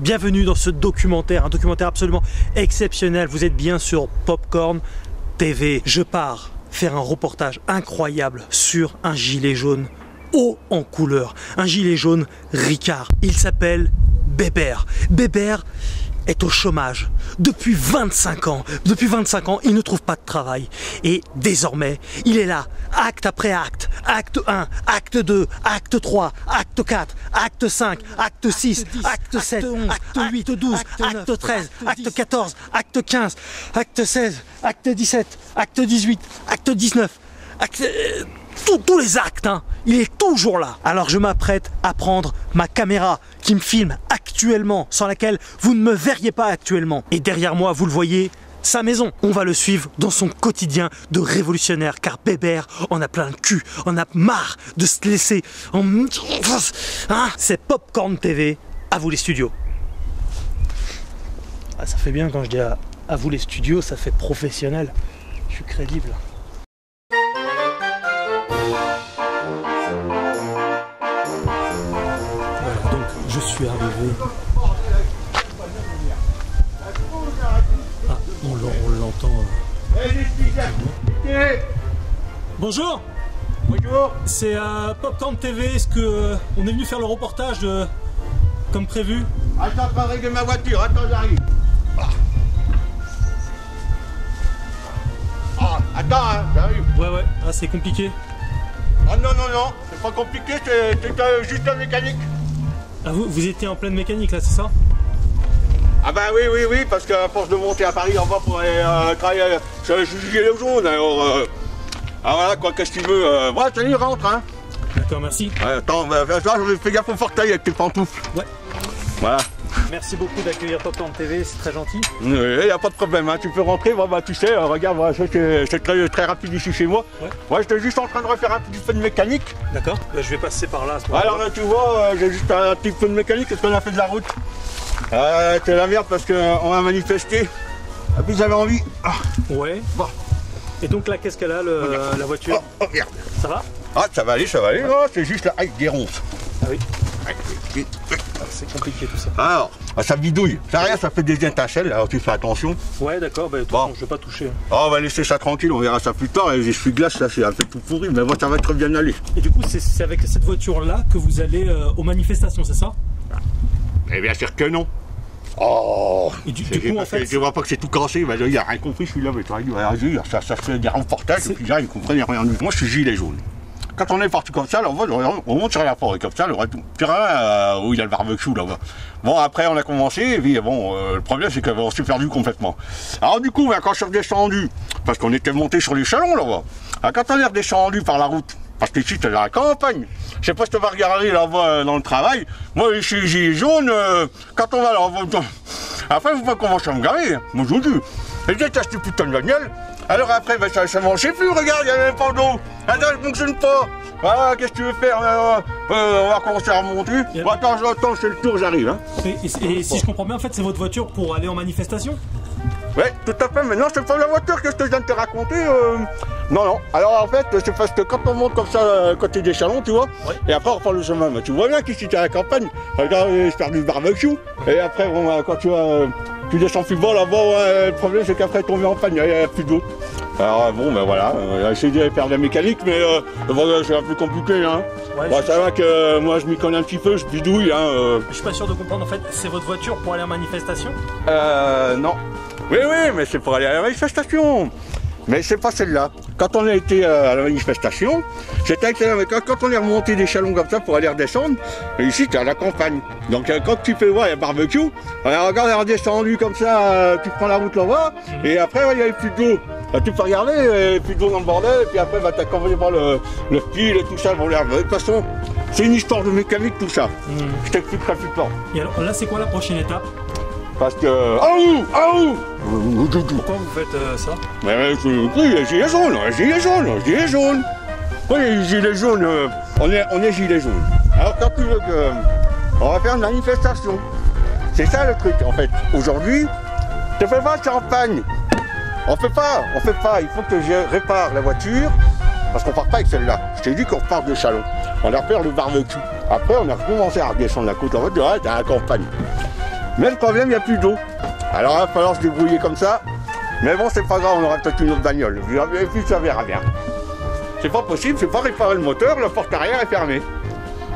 Bienvenue dans ce documentaire, un documentaire absolument exceptionnel. Vous êtes bien sur Popcorn TV. Je pars faire un reportage incroyable sur un gilet jaune haut en couleur. Un gilet jaune Ricard. Il s'appelle Bébert. Bébert est au chômage depuis 25 ans. Depuis 25 ans, il ne trouve pas de travail. Et désormais, il est là, acte après acte. Acte 1, acte 2, acte 3, acte 4, acte 5, acte 6, acte 7, acte 8, acte 12, acte 13, acte 14, acte 15, acte 16, acte 17, acte 18, acte 19, acte... Tous les actes, hein. Il est toujours là. Alors je m'apprête à prendre ma caméra qui me filme actuellement, sans laquelle vous ne me verriez pas actuellement. Et derrière moi, vous le voyez, sa maison. On va le suivre dans son quotidien de révolutionnaire, car Bébert en a plein le cul, en a marre de se laisser en... Hein, c'est Popcorn TV, à vous les studios. Ah, ça fait bien quand je dis à vous les studios, ça fait professionnel. Je suis crédible. Je suis arrivé. Ah, on l'entend. Bonjour. Bonjour. C'est Popcorn TV. Est-ce que on est venu faire le reportage comme prévu? Attends, pas régler ma voiture. Attends, j'arrive. Attends, hein, j'arrive. Ouais. Ah, c'est compliqué. Ah non, c'est pas compliqué. C'est juste un mécanique. Ah, vous étiez en pleine mécanique là, c'est ça? Ah bah oui, parce qu'à force de monter à Paris en bas pour aller travailler, je suis gilet jaune, alors voilà quoi, qu'est-ce que tu veux, ouais, salut, rentre, hein. D'accord, merci. Ouais, attends, je fais gaffe au fauteuil avec tes pantoufles. Ouais. Voilà. Merci beaucoup d'accueillir Popcorn TV, c'est très gentil. Oui, y a pas de problème, hein. Tu peux rentrer, bah tu sais, regarde, voilà, c'est très rapide ici chez moi. Ouais, j'étais juste en train de refaire un petit peu de mécanique. D'accord, bah, je vais passer par là à ce moment-là. Alors là, tu vois, j'ai juste un petit peu de mécanique parce qu'on a fait de la route. C'est la merde parce qu'on a manifesté. Et puis j'avais envie. Ouais. Bon. Et donc là, qu'est-ce qu'elle a, la voiture? Oh, merde. Ça va? Ah, ça va aller. Oh, c'est juste là, avec des ronces. Ah oui. C'est compliqué tout ça. Alors, ça bidouille. Ça rien, ça fait des étincelles, alors tu fais attention. Ouais, d'accord, bah, bon. Je vais pas toucher. Oh, on va laisser ça tranquille, on verra ça plus tard. Les essuie-glaces, là, c'est un peu tout pourri, mais bon, ça va très bien aller. Et du coup, c'est avec cette voiture-là que vous allez aux manifestations, c'est ça? Eh bien sûr que non. Oh, et du coup, en fait, je vois pas que c'est tout cassé, bah, il a rien compris celui-là, mais tu vois, ça fait des reportages, et puis là, ils comprennent rien du tout. Moi, je suis gilet jaune. Quand on est parti comme ça, là, on monte sur la forêt comme ça, le terrain où il y a le barbecue là-bas. Bon, après on a commencé, et puis bon, le problème c'est qu'on s'est perdu complètement. Alors du coup, quand je suis redescendu, parce qu'on était monté sur les chalons là-bas, quand on est redescendu par la route, parce qu'ici c'est la campagne, je sais pas si tu vas regarder là-bas dans le travail, moi je suis gilet jaune, quand on va là, après vous pouvez commencer à me garer, moi je vous dis, et j'ai acheté putain de bagnole. Alors après, ben, ça ne marchait plus, regarde, il n'y a même pas d'eau. Attends, ça ne fonctionne pas. Voilà, qu'est-ce que tu veux faire? On va commencer à remonter. Bon, attends, c'est le tour, j'arrive. Hein. Et si je comprends bien, en fait, c'est votre voiture pour aller en manifestation? Ouais, tout à fait, mais non, c'est pas la voiture que je te viens de te raconter. Non. Alors en fait, c'est parce que quand on monte comme ça, côté des chalons, tu vois, et après on reprend le chemin. Mais tu vois bien qu'ici, tu es à la campagne. Regarde, je perds du barbecue. Et après, bon, quand tu descends plus bas là-bas, le problème c'est qu'après tomber en panne, il n'y a plus d'eau. Alors bon, ben voilà, j'ai essayé de faire de la mécanique, mais voilà, c'est un peu compliqué. Hein. Ouais, bon, ça va que moi je m'y connais un petit peu, je bidouille. Hein, Je suis pas sûr de comprendre, en fait, c'est votre voiture pour aller en manifestation? Non. Oui, mais c'est pour aller à la manifestation. Mais c'est pas celle-là. Quand on a été à la manifestation, c'était avec celle-là. Mais quand on est remonté des chalons comme ça pour aller redescendre, ici tu es à la campagne. Donc quand tu peux voir, il y a barbecue. Alors, regarde, on est redescendu comme ça, tu prends la route là-bas, et après il n'y avait plus d'eau. Tu peux regarder, il n'y a plus d'eau dans le bordel, et puis après tu as commencé par le fil et tout ça. Bon, de toute façon, c'est une histoire de mécanique tout ça. Je t'expliquerai plus tard. Et alors là, c'est quoi la prochaine étape? Parce que... Pourquoi vous faites ça? Mais oui, gilet jaune. Oui, gilet jaune, on est gilet jaune. Alors quand tu veux que... On va faire une manifestation. C'est ça le truc en fait. Aujourd'hui, tu fais pas de champagne. On fait pas. Il faut que je répare la voiture. Parce qu'on part pas avec celle-là. Je t'ai dit qu'on repart de Chalon. On a fait le barbecue. Après, on a recommencé à redescendre la côte en mode, ouais, t'es à la campagne. Mais le problème, il n'y a plus d'eau. Alors il va falloir se débrouiller comme ça. Mais bon, c'est pas grave, on aura peut-être une autre bagnole. Et puis ça verra bien. C'est pas possible, c'est pas réparer le moteur, la porte arrière est fermée.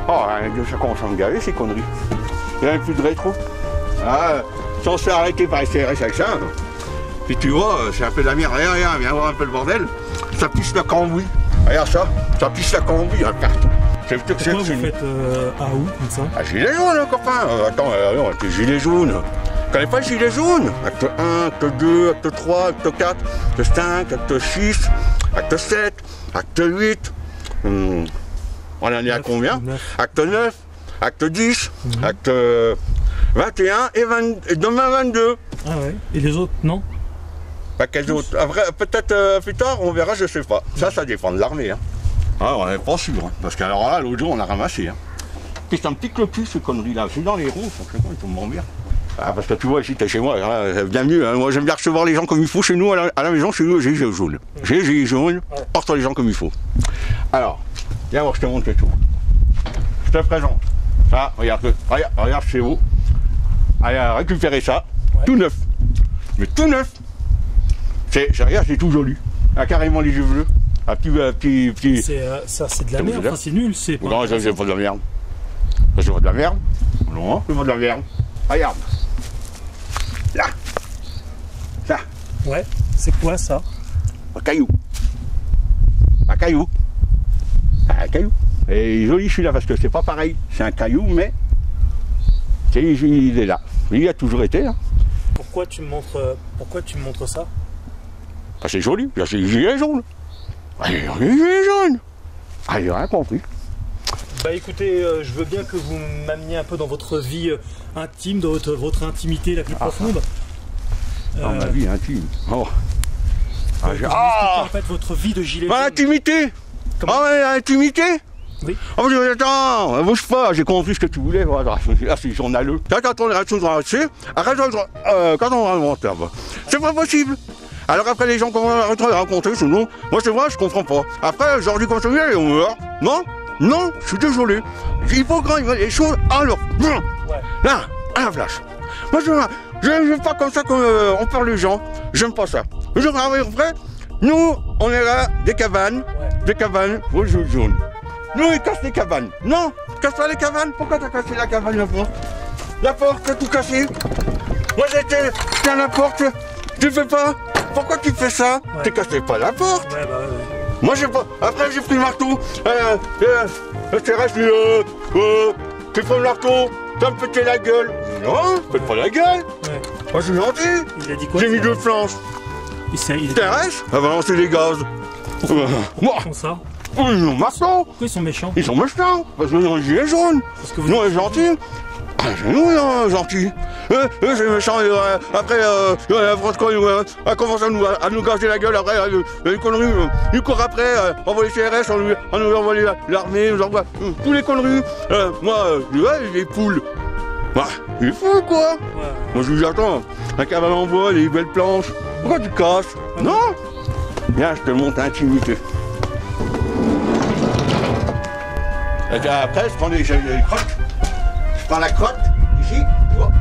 Oh, ça commence à me gaver ces conneries. Il n'y a même plus de rétro. Ah, si on se fait arrêter par SCRS avec ça, puis tu vois, c'est un peu de la merde. Regarde, viens voir un peu le bordel. Ça pisse la cambouis. Regarde ça pisse la cambouis partout. Pourquoi vous faites à où comme ça? Ah, gilet jaune, hein, copain. Attends, non, t'es gilet jaune. Tu connais pas le gilet jaune? Acte 1, acte 2, acte 3, acte 4, acte 5, acte 6, acte 7, acte 8. On en est à combien? Acte 9, acte 10, acte 21 et demain 22. Ah ouais. Et les autres, non? Pas quels autres? Après, peut-être plus tard, on verra, je sais pas. Ça dépend de l'armée. Hein. Ah, on n'est pas sûr. Hein. Parce qu'alors là, l'autre jour, on a ramassé. Hein. C'est un petit clocus, ces conneries-là. C'est dans les ronds, franchement, ils tombent bien. Ah, parce que tu vois, ici, t'es chez moi, bien mieux. Hein. Moi, j'aime bien recevoir les gens comme il faut chez nous, à la maison, chez nous, j'ai les yeux jaunes. J'ai les yeux jaunes, porte les gens comme il faut. Alors, viens voir, je te montre tout. Je te présente. Ça, regarde, chez vous. Allez, récupérer ça. Ouais. Tout neuf. Mais tout neuf. Regarde, c'est tout joli. Ah, carrément les yeux bleus. Ah, petit. Ça, c'est de la merde, enfin, c'est nul. Non, ça, c'est pas de la merde. Ça, c'est pas de la merde. Non, c'est pas de la merde. Regarde. Là. Ça. Ouais, c'est quoi ça? Un caillou. Un caillou. Un caillou. Et joli celui-là parce que c'est pas pareil. C'est un caillou, mais il est là. Il a toujours été là. Pourquoi tu me montres ça? Ah, c'est joli. Là, c'est gilet jaune. Ah, gilet jaune. Ah, j'ai rien compris. Bah écoutez, je veux bien que vous m'ameniez un peu dans votre vie intime, dans votre intimité la plus profonde. Dans ma vie intime. Oh. En fait, votre vie de gilet jaune. Intimité. Ah ouais, intimité. Oui. Oh, attends, bouge pas, j'ai compris ce que tu voulais. Là, c'est journaleux. Quand on remonte, c'est pas possible. Alors après, les gens commencent à raconter, sinon, moi c'est vrai, je comprends pas. Après, Jordi continue et on meurt. Non, je suis désolé. Il faut quand il y a les choses à leur. Là, à la flash. Moi, je n'aime pas comme ça qu'on parle les gens. J'aime pas ça. Je après, nous, on est là, des cabanes rouges ou jaunes. Nous, ils cassent les cabanes. Non, casse pas les cabanes. Pourquoi t'as cassé la cabane, la porte? La porte, t'as tout cassé. Moi, j'étais à la porte. Tu fais pas. Pourquoi tu fais ça? T'es cassé pas la porte. Ouais. Moi, j'ai pas. Après, j'ai pris le marteau. Je reste. Tu prends le marteau. Tu vas me péter la gueule. Non, faites pas la gueule. Ouais. Moi, je suis gentil. Il a dit quoi? J'ai mis 2 planches. Thérèse, elle va lancer les gaz. Moi. Comment ça? Ils sont méchants. Pourquoi ils sont méchants? Ils sont méchants. Parce que nous, on est gilets jaunes. Nous, on est gentils. Nous, on est gentils. C'est méchant. Après, elle commence à nous gazer la gueule. Après, les conneries. Ils courent après. On envoie les CRS, on nous envoie l'armée, on nous envoie tous les conneries. Moi, les poules. Bah, il est fou, quoi. Ouais. Moi, je lui dis, attends, un cabane en bois, des belles planches. Pourquoi tu casses? Non. Viens, je te montre l'intimité. Après, je prends les crottes. Je prends la crotte, ici, tu vois.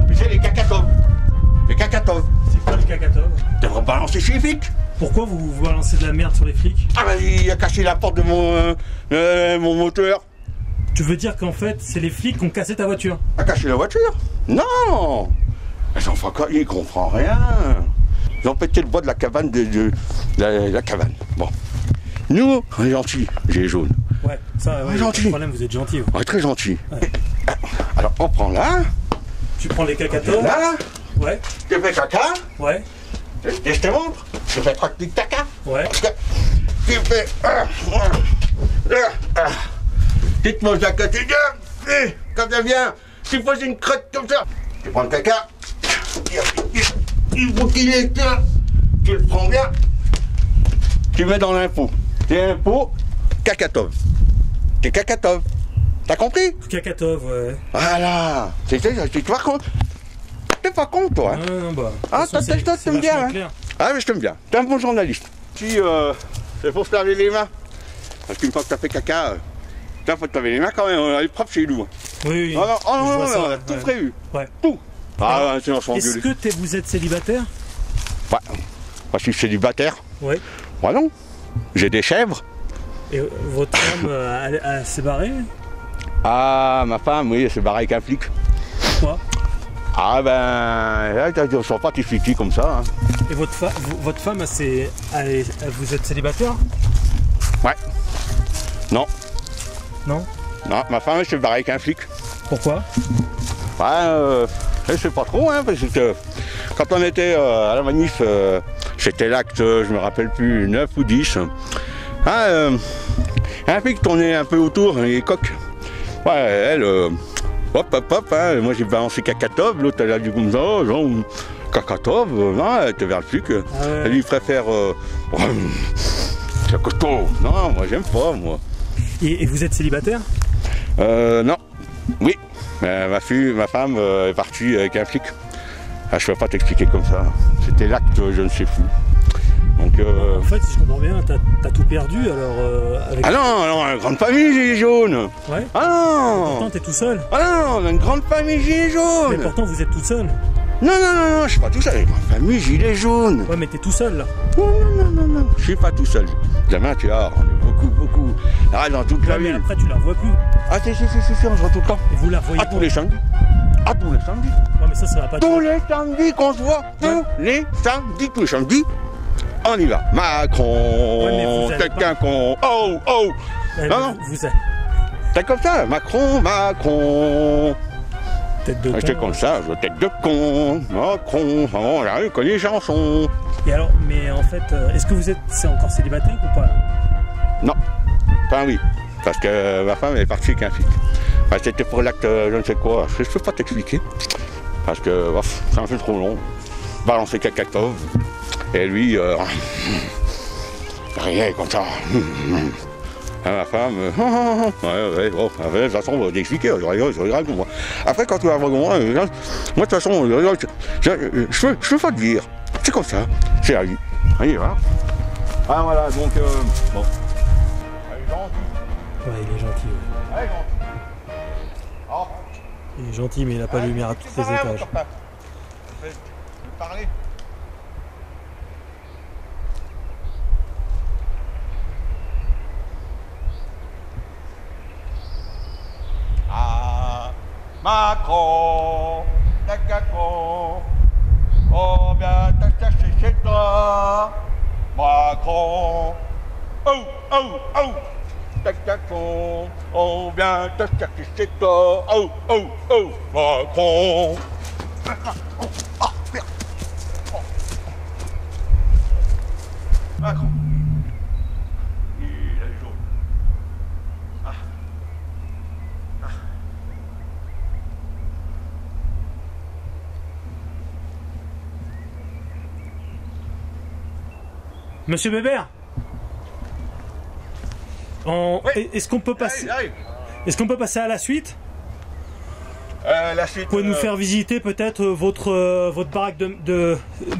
Puis c'est les cacatoves. Les cacatoves. C'est quoi les cacatoves? Tu devrais balancer chez les flics. Pourquoi vous balancez de la merde sur les flics? Ah bah il a cassé la porte de mon moteur. Tu veux dire qu'en fait, c'est les flics qui ont cassé ta voiture? A cassé la voiture? Non. Ils ne comprennent rien. Ils ont pété le bois de la cabane de la cabane. Bon. Nous, on est gentils, gilets jaunes. Ouais, ça, ouais, pas de problème, vous êtes gentil. On est très gentils. Ouais. Alors, on prend là. Tu prends les cacatoves. Là. Ouais. Tu fais caca. Ouais. Et je te montre. Tu fais 3 petits caca. Ouais. Tu fais. Tu te manges à côté d'eux. Et quand tu viens, tu poses une crotte comme ça. Tu prends le caca. Il faut qu'il est là. Tu le prends bien. Tu mets dans l'impôt. C'est un pot cacatove. C'est cacatove. T'as compris? Cacatove, ouais. Voilà. Tu vois quoi? T'es pas con, toi. Hein? Non, bah. Ah, toi, t'aimes bien. Hein? Ah, mais je t'aime bien. T'es un bon journaliste. Si, c'est pour se laver les mains. Parce qu'une fois que t'as fait caca, il faut te laver les mains quand même. On est propre chez nous. Oui, Non, non, oh, je non, vois non, ça, on a tout ouais. prévu. Ouais. Tout. Ah, Alors, ouais, sinon, on se fait Est-ce engueuler. que vous êtes célibataire? Ouais. Moi, je suis célibataire. Oui. Ouais, non. J'ai des chèvres. Et votre femme, elle s'est barrée? Ah, ma femme, oui, elle s'est barrée avec un flic. Pourquoi? Ah, ben, ils sont pas tiffiti comme ça. Hein. Et votre femme, vous êtes célibataire? Ouais. Non. Non? Non, ma femme, elle s'est barrée avec un flic. Pourquoi? Ouais, je sais pas trop, hein, parce que quand on était à la manif, c'était l'acte, je me rappelle plus, 9 ou 10. Hein, un flic tournait un peu autour, les coques. Ouais, elle, hop, hop, hop, hein, moi j'ai balancé Kakatov, l'autre elle a dit comme ça, genre, Kakatov, non, elle était vers le flic. Ah ouais. Elle lui préfère, Kakatov, non, moi j'aime pas, moi. Et vous êtes célibataire? Non, oui, ma femme est partie avec un flic. Ah, je peux pas t'expliquer comme ça, c'était l'acte, je ne sais plus. Donc, En fait, si je comprends bien, t'as tout perdu alors avec... Ah non, non, une grande famille Gilets jaunes. Ouais. Ah non. Pourtant, t'es tout seul. Ah non, on a une grande famille Gilets Mais jaunes. pourtant, vous êtes tout seul. Non, non, non, non, je suis pas tout seul, une grande famille Gilets jaunes. Ouais, mais t'es tout seul là. Non, non, non, non, non, je suis pas tout seul. Demain, tu vois, on est beaucoup, beaucoup. Ah, dans toute la Ouais, mais ville. après, tu la revois plus. Ah, si, on se voit tout le temps. Et vous la revoyez Ah, tous les samedis. Ah, tous les samedis. Ouais, mais ça va pas Tous les samedis qu'on se voit. Tous les samedis. On y va. Macron, Ouais, mais vous allez quelqu'un qu'on... Oh, oh. Ouais, Non, non. vous êtes T'es comme ça, Macron. tête de con. J'étais comme ça, je tête de con, Macron, oh, là, il connaît les chansons. Et alors, mais en fait, est-ce que c'est encore célibataire ou pas là? Non, enfin oui, parce que ma femme elle est partie avec un flic. Enfin, c'était pour l'acte je ne sais quoi, je ne peux pas t'expliquer, parce que c'est un peu trop long. Balancer Kakatov, et lui, rien comme ça. Ma femme, ouais, bon, de toute façon, on va t'expliquer, je regarde moi. Après, quand tu vas voir moi, de toute façon, je peux pas te dire. C'est comme ça, c'est la vie. Allez, voilà. Ah, voilà, donc, bon. Elle est gentille. Ouais, il est gentil. Ouais. Elle est gentille. Oh. Il est gentil, mais il a pas de lumière à tous les étages. Je vais parler. Macron, Macron, oh bien t'as cherché chez toi, Macron, oh, oh, oh, Macron, oh bien t'as cherché chez toi, oh, oh, oh, Macron. Ah, merde. Oh. Macron. Il est jaune. Monsieur Bébert, Oui. est-ce qu'on peut passer Allez. Est-ce qu'on peut passer à la suite? La suite. Vous pouvez nous faire visiter peut-être votre baraque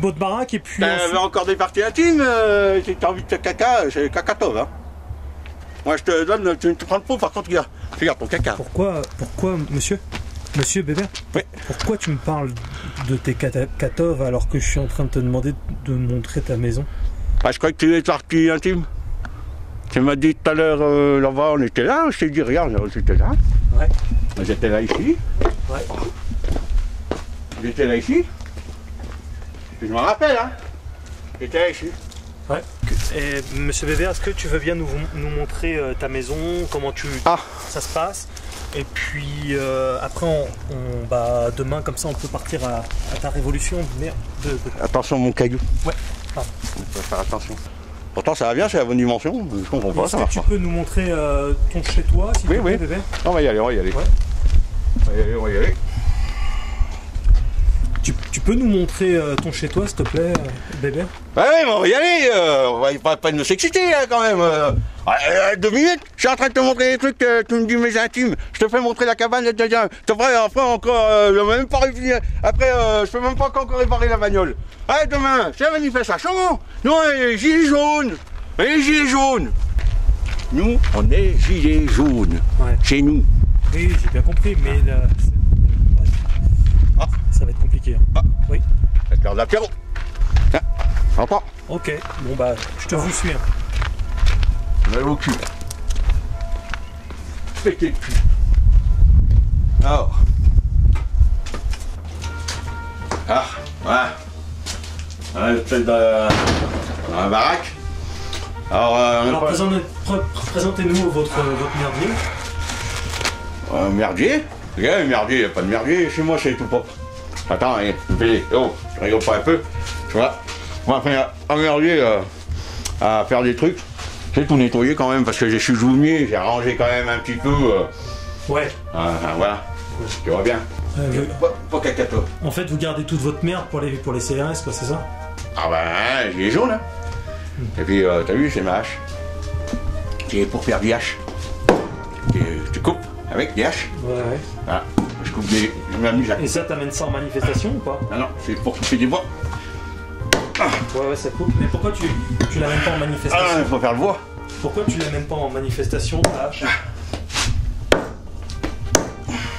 votre baraque et puis T'avais encore des parties intimes, si t'as envie de faire caca, c'est Kakatov, hein. Moi je te donne, tu te prends le pot, par contre, regarde ton caca. Pourquoi Monsieur Bébert, Oui. pourquoi tu me parles de tes Kakatov alors que je suis en train de te demander de montrer ta maison? Ah, je crois que tu es partie intime. Tu m'as dit tout à l'heure, là-bas, on était là, je t'ai dit, regarde, j'étais là. Ouais. J'étais là ici. Ouais. J'étais là ici. Je me rappelle, hein. J'étais là ici. Ouais. Et Monsieur Bébert, est-ce que tu veux bien nous montrer ta maison, comment ça se passe? Et puis après, demain, comme ça, on peut partir à ta révolution. Merde. Attention, mon caillou. Ouais. Pardon. Il faut faire attention. Pourtant, ça va bien, c'est la bonne dimension. Je comprends pas, ça Est-ce que marche tu pas. peux nous montrer ton chez-toi, s'il te plaît, Bébert? On va y aller, Ouais. On va y aller. Tu peux nous montrer ton chez-toi, s'il te plaît, Bébert? Ouais, mais on va y aller, on va pas nous s'exciter là quand même. 2 minutes, je suis en train de te montrer des trucs, tu me dis mes intimes, je te fais montrer la cabane, après encore, je n'ai même pas réussi, après je peux même pas encore réparer la bagnole. Allez, demain, c'est la manifestation, nous on est les gilets jaunes, Nous on est gilets jaunes, Ouais. chez nous, Oui, j'ai bien compris, mais là, ça va être compliqué. Hein. Ah. Oui. C'est l'heure de l'apéro. Tiens, entends. Ok, bon bah, je te vous suis. Hein. On est au cul. Pété le cul. Alors. Ah, voilà. On est peut-être dans la baraque. Alors, présentez-nous votre merdier. Merdier? Regarde, merdier, il n'y a pas de merdier chez moi, c'est tout propre. Attends, oh, je rigole pas un peu. Tu vois, on va faire un merdier à faire des trucs. J'ai tout nettoyé quand même parce que je suis jouvenier, j'ai rangé quand même un petit peu. Ouais. Voilà, tu vois bien. Pas cacato. En fait, vous gardez toute votre merde pour les CRS, quoi, c'est ça? Ah ben, j'ai jaune, hein. Et puis, t'as vu, c'est ma hache. C'est pour faire des haches. Tu coupes avec des haches. Ouais. Voilà. Je coupe des. Je m'amuse à. Et ça, t'amènes ça en manifestation ou pas? Ah non, c'est pour couper du bois. Ouais, ça coupe. Mais pourquoi tu l'amènes pas en manifestation? Ah, il faut faire le bois. Pourquoi tu l'amènes pas en manifestation, ta hache?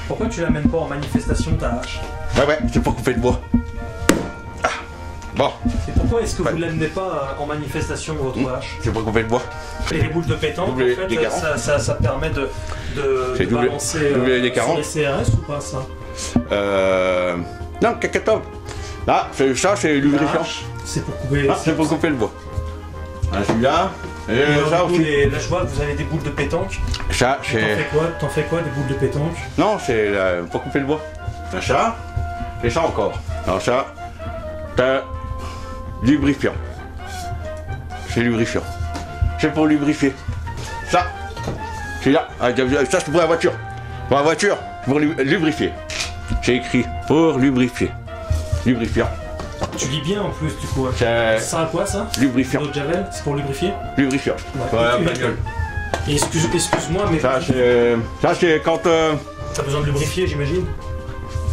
Pourquoi tu l'amènes pas en manifestation, ta hache? Ouais, c'est pour couper le bois. Bon. Et pourquoi est-ce que vous l'amenez pas en manifestation, votre hache? C'est pour couper le bois. Et les boules de pétanque, en fait, ça permet de balancer sur les CRS ou pas, ça? Non, cacato. Là, ça, c'est lubrifiant. C'est pour couper... c'est pour couper le bois. Celui-là. Et ça aussi. Là, je vois que vous avez des boules de pétanque. Ça, c'est... T'en fais quoi, des boules de pétanque? Non, c'est pour couper le bois. Ça, et ça encore. Alors ça, t'as lubrifiant. C'est lubrifiant. C'est pour lubrifier. Ça, c'est là. Ça, c'est pour la voiture. Pour la voiture, pour lubrifier. J'ai écrit pour lubrifier. Lubrifiant. Tu lis bien en plus, du coup. Ça sert à quoi, ça? Lubrifiant. L'eau de Javel, c'est pour lubrifier? Lubrifiant. Voilà, bagnole. Et excuse-moi, mais... Ça, c'est quand... T'as besoin de lubrifier, j'imagine?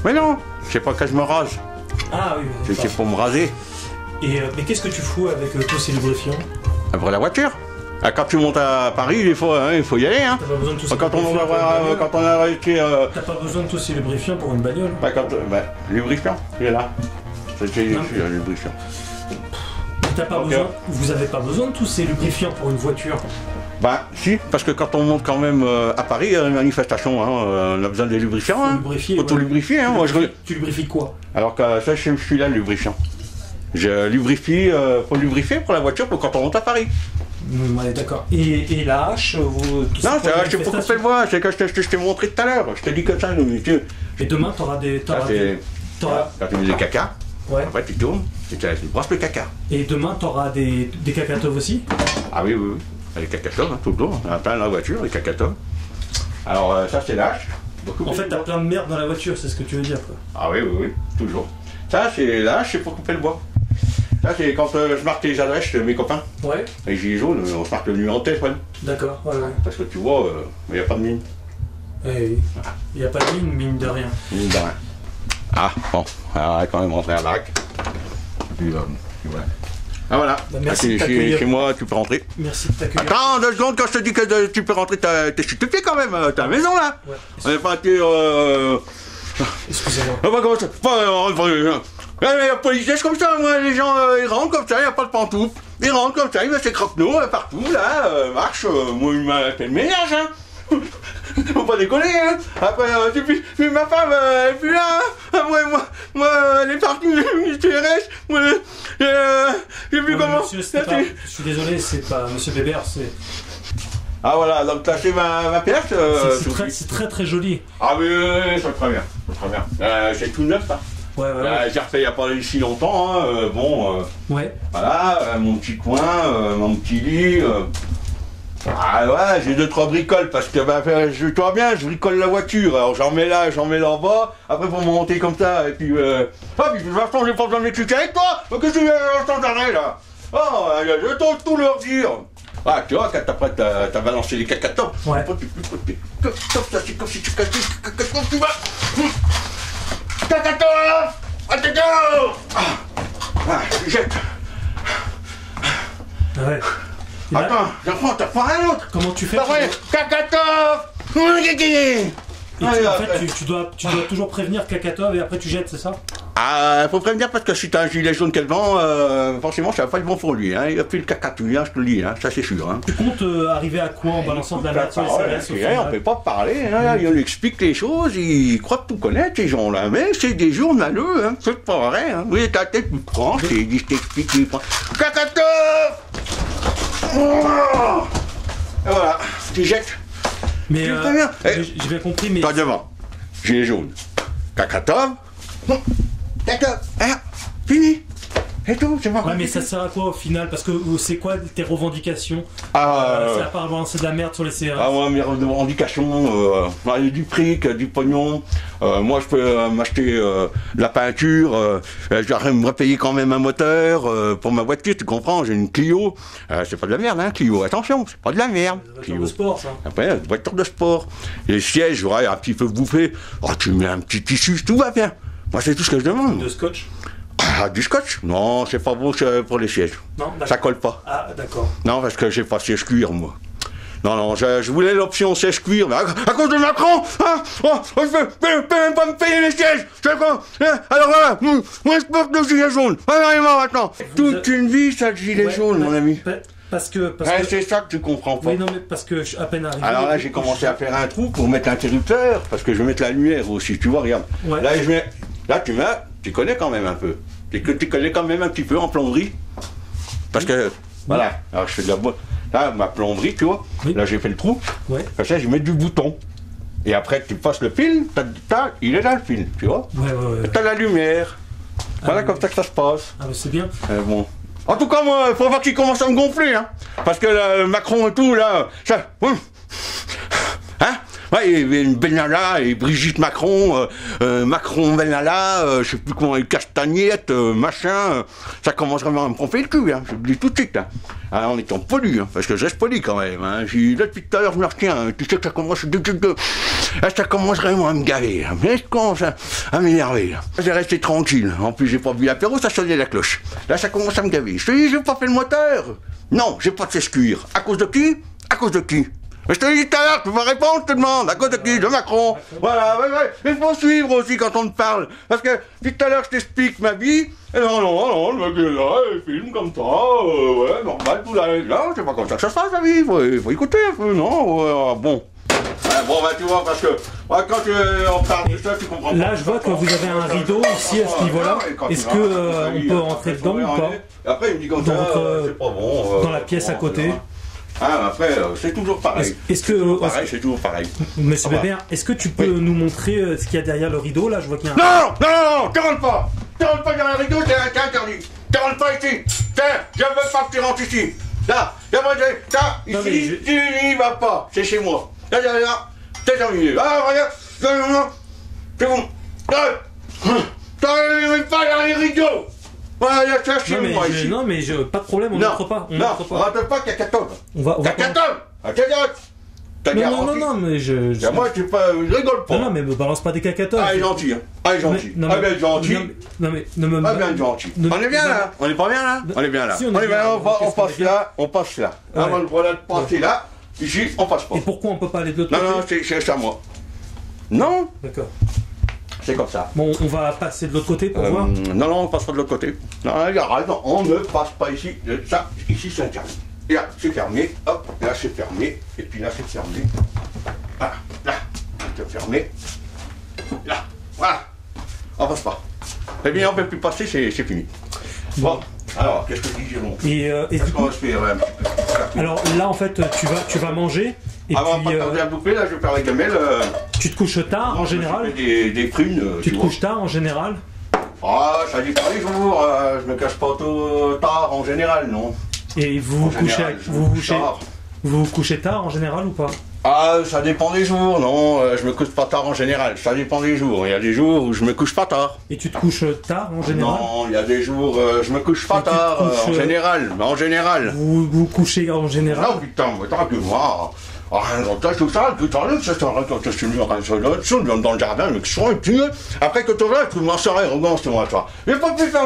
Mais non, c'est pas que je me rase. Ah oui. C'est pour me raser. Mais qu'est-ce que tu fous avec tous ces lubrifiants? Pour la voiture. Quand tu montes à Paris, il faut y aller. Hein. T'as pas besoin de tous ces quand on a arrêté... T'as pas besoin de tous ces lubrifiants pour une bagnole? Lubrifiant, il est là. C'est un lubrifiant. T'as pas besoin... Vous avez pas besoin de tous ces lubrifiants pour une voiture? Bah si, parce que quand on monte quand même à Paris, à une manifestation, on a besoin des lubrifiants. Faut tout lubrifier. Tu lubrifies quoi? Alors que ça, je suis là, le lubrifiant. Je lubrifie pour lubrifier pour la voiture pour quand on monte à Paris. Ouais, d'accord. Et la hache, non, c'est la hache pour couper le bois, c'est que je t'ai montré tout à l'heure. Je t'ai dit comme ça, Et demain, t'auras des... Quand tu mets des caca, après tu tournes et tu brosses le caca. Et demain, t'auras des cacatoves aussi? Ah oui. Les cacatoves, tout le tour. On a plein dans la voiture, les cacatoves. Alors ça, c'est la hache. En fait, t'as plein de merde dans la voiture, c'est ce que tu veux dire, quoi. Ah oui, toujours. Ça, c'est la hache, c'est pour couper le bois. Ça, c'est quand je marque les adresses de mes copains. Ouais. Les gilets jaunes, on se marque le numéro de téléphone. D'accord, ouais. Parce que tu vois, il n'y a pas de mine. Oui. Il n'y a pas de mine de rien. Mine de rien. Ah, bon, alors quand même rentrer à la baraque. Puis voilà. Ah voilà, merci chez moi, tu peux rentrer. Merci de t'accueillir. Attends 2 secondes, quand je te dis que tu peux rentrer, t'es stupide quand même, t'as la maison là. Ouais. On n'est pas été... Excusez-moi. Pas comme ça. La police, c'est comme ça, moi, les gens, ils rentrent comme ça, il n'y a pas de pantoufles. Ils rentrent comme ça, ils mettent ses croque-nous partout, là, marche, moi, il m'a fait le ménage, hein. Faut pas déconner, hein. Après, puis ma femme, elle est plus là, hein. Moi, elle est partie du TRS, moi, j'ai vu comment... Monsieur, je suis désolé, c'est pas Monsieur Bébert, c'est... Ah voilà, donc t'as acheté ma pièce c'est très très joli. Ah oui, c'est très bien, c'est tout neuf, ça. Ouais. J'ai refait il n'y a pas si longtemps, hein, ouais. Voilà, mon petit coin, mon petit lit. Ah ouais, j'ai 2-3 bricoles parce que je vois bien, je bricole la voiture. Alors j'en mets là en bas, après pour monter comme ça, et puis puis de toute façon j'ai pas besoin de m'expliquer avec toi, donc que je suis sans arrêt là. Oh, je t'ose tout leur dire. Ah, tu vois, quand après t'as balancé les cacatops, ouais. C'est comme si tu vas. Cacato! Je jette. Ah ouais. Attends, j'en prends, t'as pas un autre. Comment tu fais? Cacato! Et Ah, en fait, tu dois toujours prévenir Kakatov et après tu jettes, c'est ça? Ah, faut prévenir parce que si t'as un gilet jaune qu'elle vend, forcément ça va pas être bon pour lui. Hein. Il a plus le cacatouille, je te le dis, ça c'est sûr. Hein. Tu comptes arriver à quoi en balançant de la merde sur les CRS au final? On peut pas parler, il lui explique les choses, il croit tout connaître ces gens-là, mais c'est des journaleux, c'est pas vrai. Oui, ta tête plus franche, il dit je t'explique, il prend. Kakatov! Et voilà, tu jettes. Mais j'ai bien compris, mais. Toi devant, gilet jaune. Kakatov. D'accord, fini. Et tout, c'est Ouais, mais ça sert à quoi au final? Parce que c'est quoi tes revendications? C'est à part balancer de la merde sur les CRS. Moi, mes revendications, du fric, du pognon. Moi, je peux m'acheter de la peinture. J'aimerais payer quand même un moteur pour ma voiture, tu comprends? J'ai une Clio. C'est pas de la merde, Clio. Attention, c'est pas de la merde. Voiture de sport, ça. Après, voiture de sport. Les sièges, ouais, un petit peu bouffé. Oh, tu mets un petit tissu, tout va bien. Moi, c'est tout ce que je demande. De scotch? Ah, du scotch? Non, c'est pas beau pour les sièges. Non, ça colle pas. Ah, d'accord. Non, parce que j'ai pas siège cuir, moi. Non, je voulais l'option siège cuir, mais à cause de Macron, je peux même pas me payer les sièges. Alors voilà, moi je porte le gilet jaune. Vraiment maintenant. Toute une vie, ça, le gilet jaune, mon ami. Parce que c'est ça que tu comprends pas. Oui, non, mais parce que à peine arrivé. Alors là, j'ai commencé à faire un trou pour mettre l'interrupteur, parce que je vais mettre la lumière aussi, tu vois, regarde. Ouais. Là, tu connais quand même un peu. Tu connais quand même un petit peu en plomberie. Parce que, voilà, alors je fais de la boîte. Là, ma plomberie, tu vois, là j'ai fait le trou. Ouais. Comme ça, je mets du bouton. Et après, tu passes le fil, il est là le fil, tu vois. Ouais. T'as la lumière. Voilà, comme ça que ça se passe. Ah, mais c'est bien. Bon. En tout cas, moi, il faut voir qu'il commence à me gonfler, Parce que Macron et tout, là, ça. Ouais, il y avait une Benalla et Brigitte Macron, Macron Benalla, je sais plus comment, Castagnette, machin, ça commence vraiment à me pomper le cul, je le dis tout de suite, en étant poli, parce que je reste poli quand même, là depuis tout à l'heure je me retiens, tu sais que ça commence vraiment à me gaver, mais je commence à m'énerver, j'ai resté tranquille, en plus j'ai pas vu l'apéro, ça sonnait la cloche, là ça commence à me gaver, je te dis, j'ai pas fait le moteur, non, j'ai pas de siège cuir, à cause de qui? À cause de qui? Mais je te l'ai dit tout à l'heure, tu vas répondre, je te demande, à cause de qui? De Macron. Voilà, il faut suivre aussi quand on te parle. Parce que, tout à l'heure, je t'explique ma vie, et non, le mec est là, il filme comme ça, ouais, normal, tout là, c'est pas comme ça que ça se passe, la vie, faut écouter un peu, non? Bon. Tu vois, parce que, quand on parle de ça, tu comprends pas. Là, je vois que vous avez un rideau ici, à ce niveau-là. Est-ce qu'on peut rentrer dedans ou pas? Après, il me dit comme ça, c'est pas bon. Dans la pièce à côté. Après, c'est toujours pareil. Est-ce que. C'est toujours pareil. Monsieur Bébert, est-ce que tu peux nous montrer ce qu'il y a derrière le rideau? Là, je vois qu'il y a un. Non, tu rentres pas! Tu rentres pas derrière le rideau, t'es interdit! Tu rentres pas ici! Je veux pas que tu rentres ici! Là, ici, tu n'y vas pas! C'est chez moi! Là, c'est terminé! Regarde! C'est bon! T'arrives même pas derrière les rideaux! Voilà, ça chez moi ici! Non, mais pas de problème, on n'entre pas. On rentre pas, Kakatov! Kakatov! Non, mais je. Moi, je rigole pas. Non, mais me balance pas des cacatoves. Ah, il est gentil, Ah, gentil. Bien gentil. bien gentil. On est bien là. On est pas bien là. On est bien là. Si, on est bien. On passe là. Voilà de passer là. Ici, on passe pas. Et pourquoi on peut pas aller de l'autre côté? Non, c'est à moi. Non. D'accord. C'est comme ça. Bon, on va passer de l'autre côté pour voir. Non, on passe pas de l'autre côté. Non, on ne passe pas ici. Ça, ici, c'est interdit. Et là, c'est fermé, hop, là c'est fermé, et puis là c'est fermé. Voilà, là, c'est fermé. Là, voilà. On passe pas. Eh bien, on ne peut plus passer, c'est fini. Bon, alors, qu'est-ce que tu dis, Jérôme? Et du coup, alors là, en fait, tu vas manger. Et avant puis, de pas tarder à bouffer, là, je vais faire la gamelle. Tu te couches tard en général? Des prunes. Tu te couches tard en général? Ah, ça dépend les jours. Je me cache pas tard en général, non. Et vous vous couchez tard en général ou pas? Ah, ça dépend des jours, non, je me couche pas tard en général, ça dépend des jours. Il y a des jours où je me couche pas tard. Et tu te couches tard en général? Non, il y a des jours je me couche pas tard en général, mais en général. Vous couchez en général? Non, putain, mais tranquille-moi. Tout ça, dans le jardin, mais après que tu vas, tu m'en serais, regarde-moi ça. J'ai pas pu faire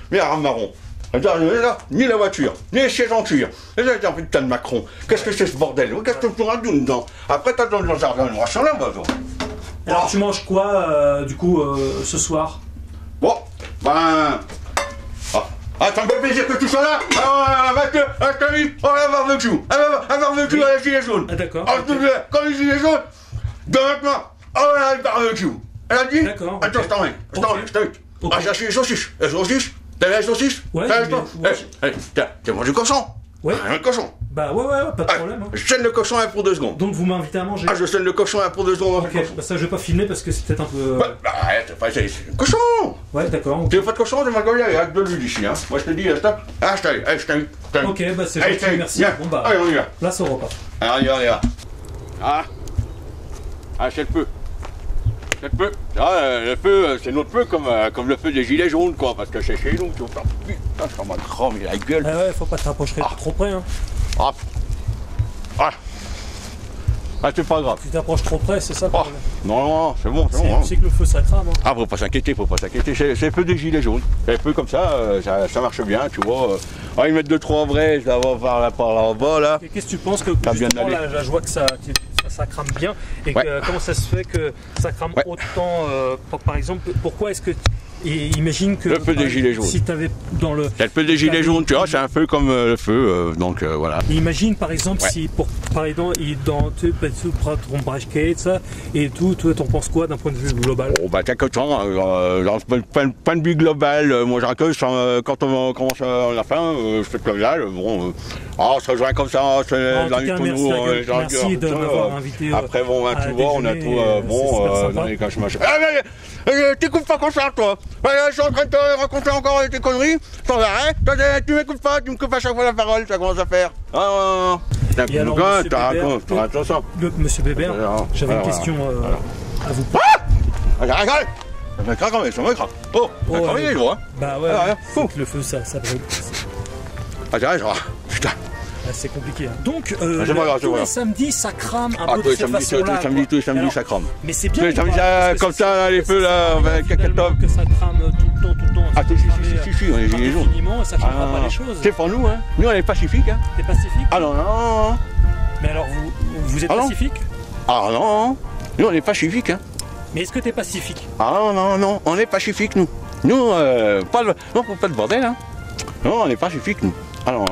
mes armes marrons. Là, ni la voiture, ni les sièges en cuir. Et là, j'ai envie de Macron. Qu'est-ce que c'est ce bordel? Qu'est-ce que tu rajoutes dedans? Après, t'as dans le jardin, moi, je suis là, Alors tu manges quoi du coup ce soir? Bon, ben... Ah, ça me fait plaisir que tu sois là. T'as mis, on va barbecue. Un barbecue à la gilet jaune. Ah d'accord. Ah, s'il te plaît, comme les gilets jaunes, de maintenant, on va le barbecue. Elle a dit? D'accord. Attends, je t'emmène. Je t'emmène. Ah, j'ai acheté les saucisses. Les saucisses? T'as les saucisses? Ouais. T'as mangé du cochon? Ouais. Un cochon. Bah ouais, pas de problème. Hein. Je scène le cochon pour 2 secondes. Donc vous m'invitez à manger? Ah, je scène le cochon pour 2 secondes. Ok, bah ça je vais pas filmer parce que c'est peut-être un peu... Arrête, c'est cochon. Ouais, d'accord. Okay. Tu veux pas de cochon, tu vas le il y a de l'huile ici, hein. Moi je te dis, stop. Ah, je t'invite. Ok, bah c'est gentil, merci. Viens. Bon bah, allez, on y va. Place au repas. Allez, on y va. Ah, c'est le feu. C'est le feu. Ah, le feu, c'est notre feu comme le feu des gilets jaunes, quoi. Parce que c'est chez nous, tu vois. Putain, ça m'a cramé la gueule. Ah ouais, faut pas t'approcher trop près, hein. C'est pas grave. Tu t'approches trop près, c'est ça le problème. Non, c'est bon. C'est que le feu ça crame. Hein. Ah, faut pas s'inquiéter. C'est le feu des gilets jaunes. C'est le feu comme ça, ça marche bien, tu vois. Ils mettent 2-3 vrais, je la vois par là-bas, là. Qu'est-ce que tu penses que justement, là, je vois que ça crame bien. Et comment ça se fait que ça crame autant par exemple, pourquoi est-ce que... Et imagine que le feu des gilets jaunes. Si tu avais dans le... C'est le feu des gilets jaunes, tu vois, c'est un feu comme le feu, donc voilà. Et imagine par exemple si, par exemple, tu prends ton braquet, ça, et tout, toi t'en penses quoi d'un point de vue global? Oh bah t'as que toi, dans le point de vue global, moi j'accuse quand on commence à la fin, je fais que là, bon, on se rejoint comme ça, c'est dans les tonneaux, merci de m'avoir invité. Après bon, tu vois, on a tout bon dans les caches machin. T'écoutes pas comme ça, toi. Je suis en train de te raconter encore tes conneries, sans arrêt. Tu m'écoutes pas, tu me coupes à chaque fois la parole, ça commence à faire. Et alors, Monsieur Bébert, j'avais une question à vous poser. Arrête! Ça va craquer, ça va craquer. Oh, ça va craquer, je vois. Bah ouais, le feu, ça brûle. J'arrête, putain. C'est compliqué. Hein. Donc, tous les samedis, ça crame un peu de cette façon-là. Tous les samedis, ça crame. Mais c'est bien. Tous les samedis, comme ça, les feux, là, avec quelques top. Que ça crame tout le temps. Ah, si, on est gilets jaunes. Et ça changera pas les choses. C'est pour nous, hein. Nous, on est pacifiques, hein. T'es pacifique? Ah non. Mais alors, vous êtes pacifique? Ah non. Nous, on est pacifiques, hein. Mais est-ce que t'es pacifique? Ah non, on est pacifiques, nous. Nous, pas de bordel, hein. Non, on est pacifiques, nous. Ah non.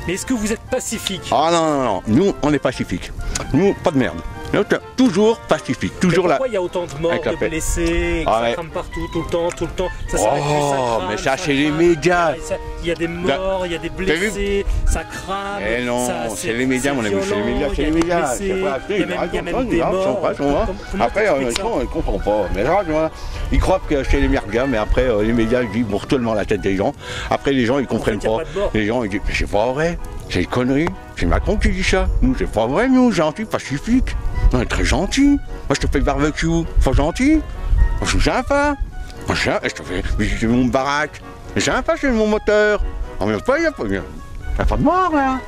Mais est-ce que vous êtes pacifique? Ah non, nous on est pacifique. Nous, pas de merde. Nous, toujours pacifique, toujours là. Pourquoi il y a autant de morts, de blessés, ça crame partout, tout le temps, ça s'arrête plus, ça crame, mais ça c'est les médias. Il y a des morts, il y a des blessés, ça crame. Eh non, c'est les médias, mon ami, c'est les médias. Il y a même des morts. Après, ils ne comprennent pas. Mais là, ils croient que c'est les médias, mais après, les médias, ils bourrent tellement la tête des gens. Après, les gens, ils comprennent pas. Les gens, ils disent, mais c'est pas vrai, c'est une connerie. C'est Macron qui dit ça. Nous, c'est pas vrai, nous, gentils, pacifiques. On est très gentils. Moi, je te fais le barbecue, faut gentil. Moi, je suis sympa. Moi, je te fais visiter mon baraque. C'est sympa, c'est mon moteur. Il n'y a pas de mort, là.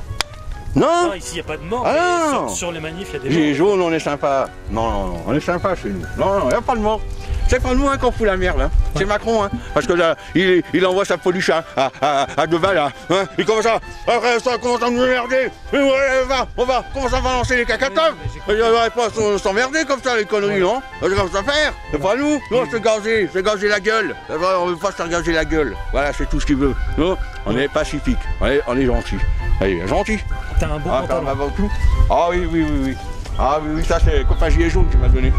Non, ici, il n'y a pas de mort, mais sur les manifs, il y a des morts. Les jaunes, on est sympa. Non, on est sympa chez nous. Non, il n'y a pas de mort. C'est pas nous hein, qu'on fout la merde, hein. C'est Macron, hein. Parce que là, il envoie sa police à Deval, là. Hein. Il commence à. Après ça, commence à nous merder. On va commencer à balancer les cacatomes. Il ne devrait pas s'emmerder comme ça, les conneries, non? C'est comme ça faire. C'est pas nous. Non, c'est gazer la gueule. On veut pas se faire gazer la gueule. Voilà, c'est tout ce qu'il veut. Non, on est pacifique. On est gentil. Allez, gentil. T'as un bon pantalon. Ah oui. Ah oui, ça c'est le copain gilet jaune qui m'a donné.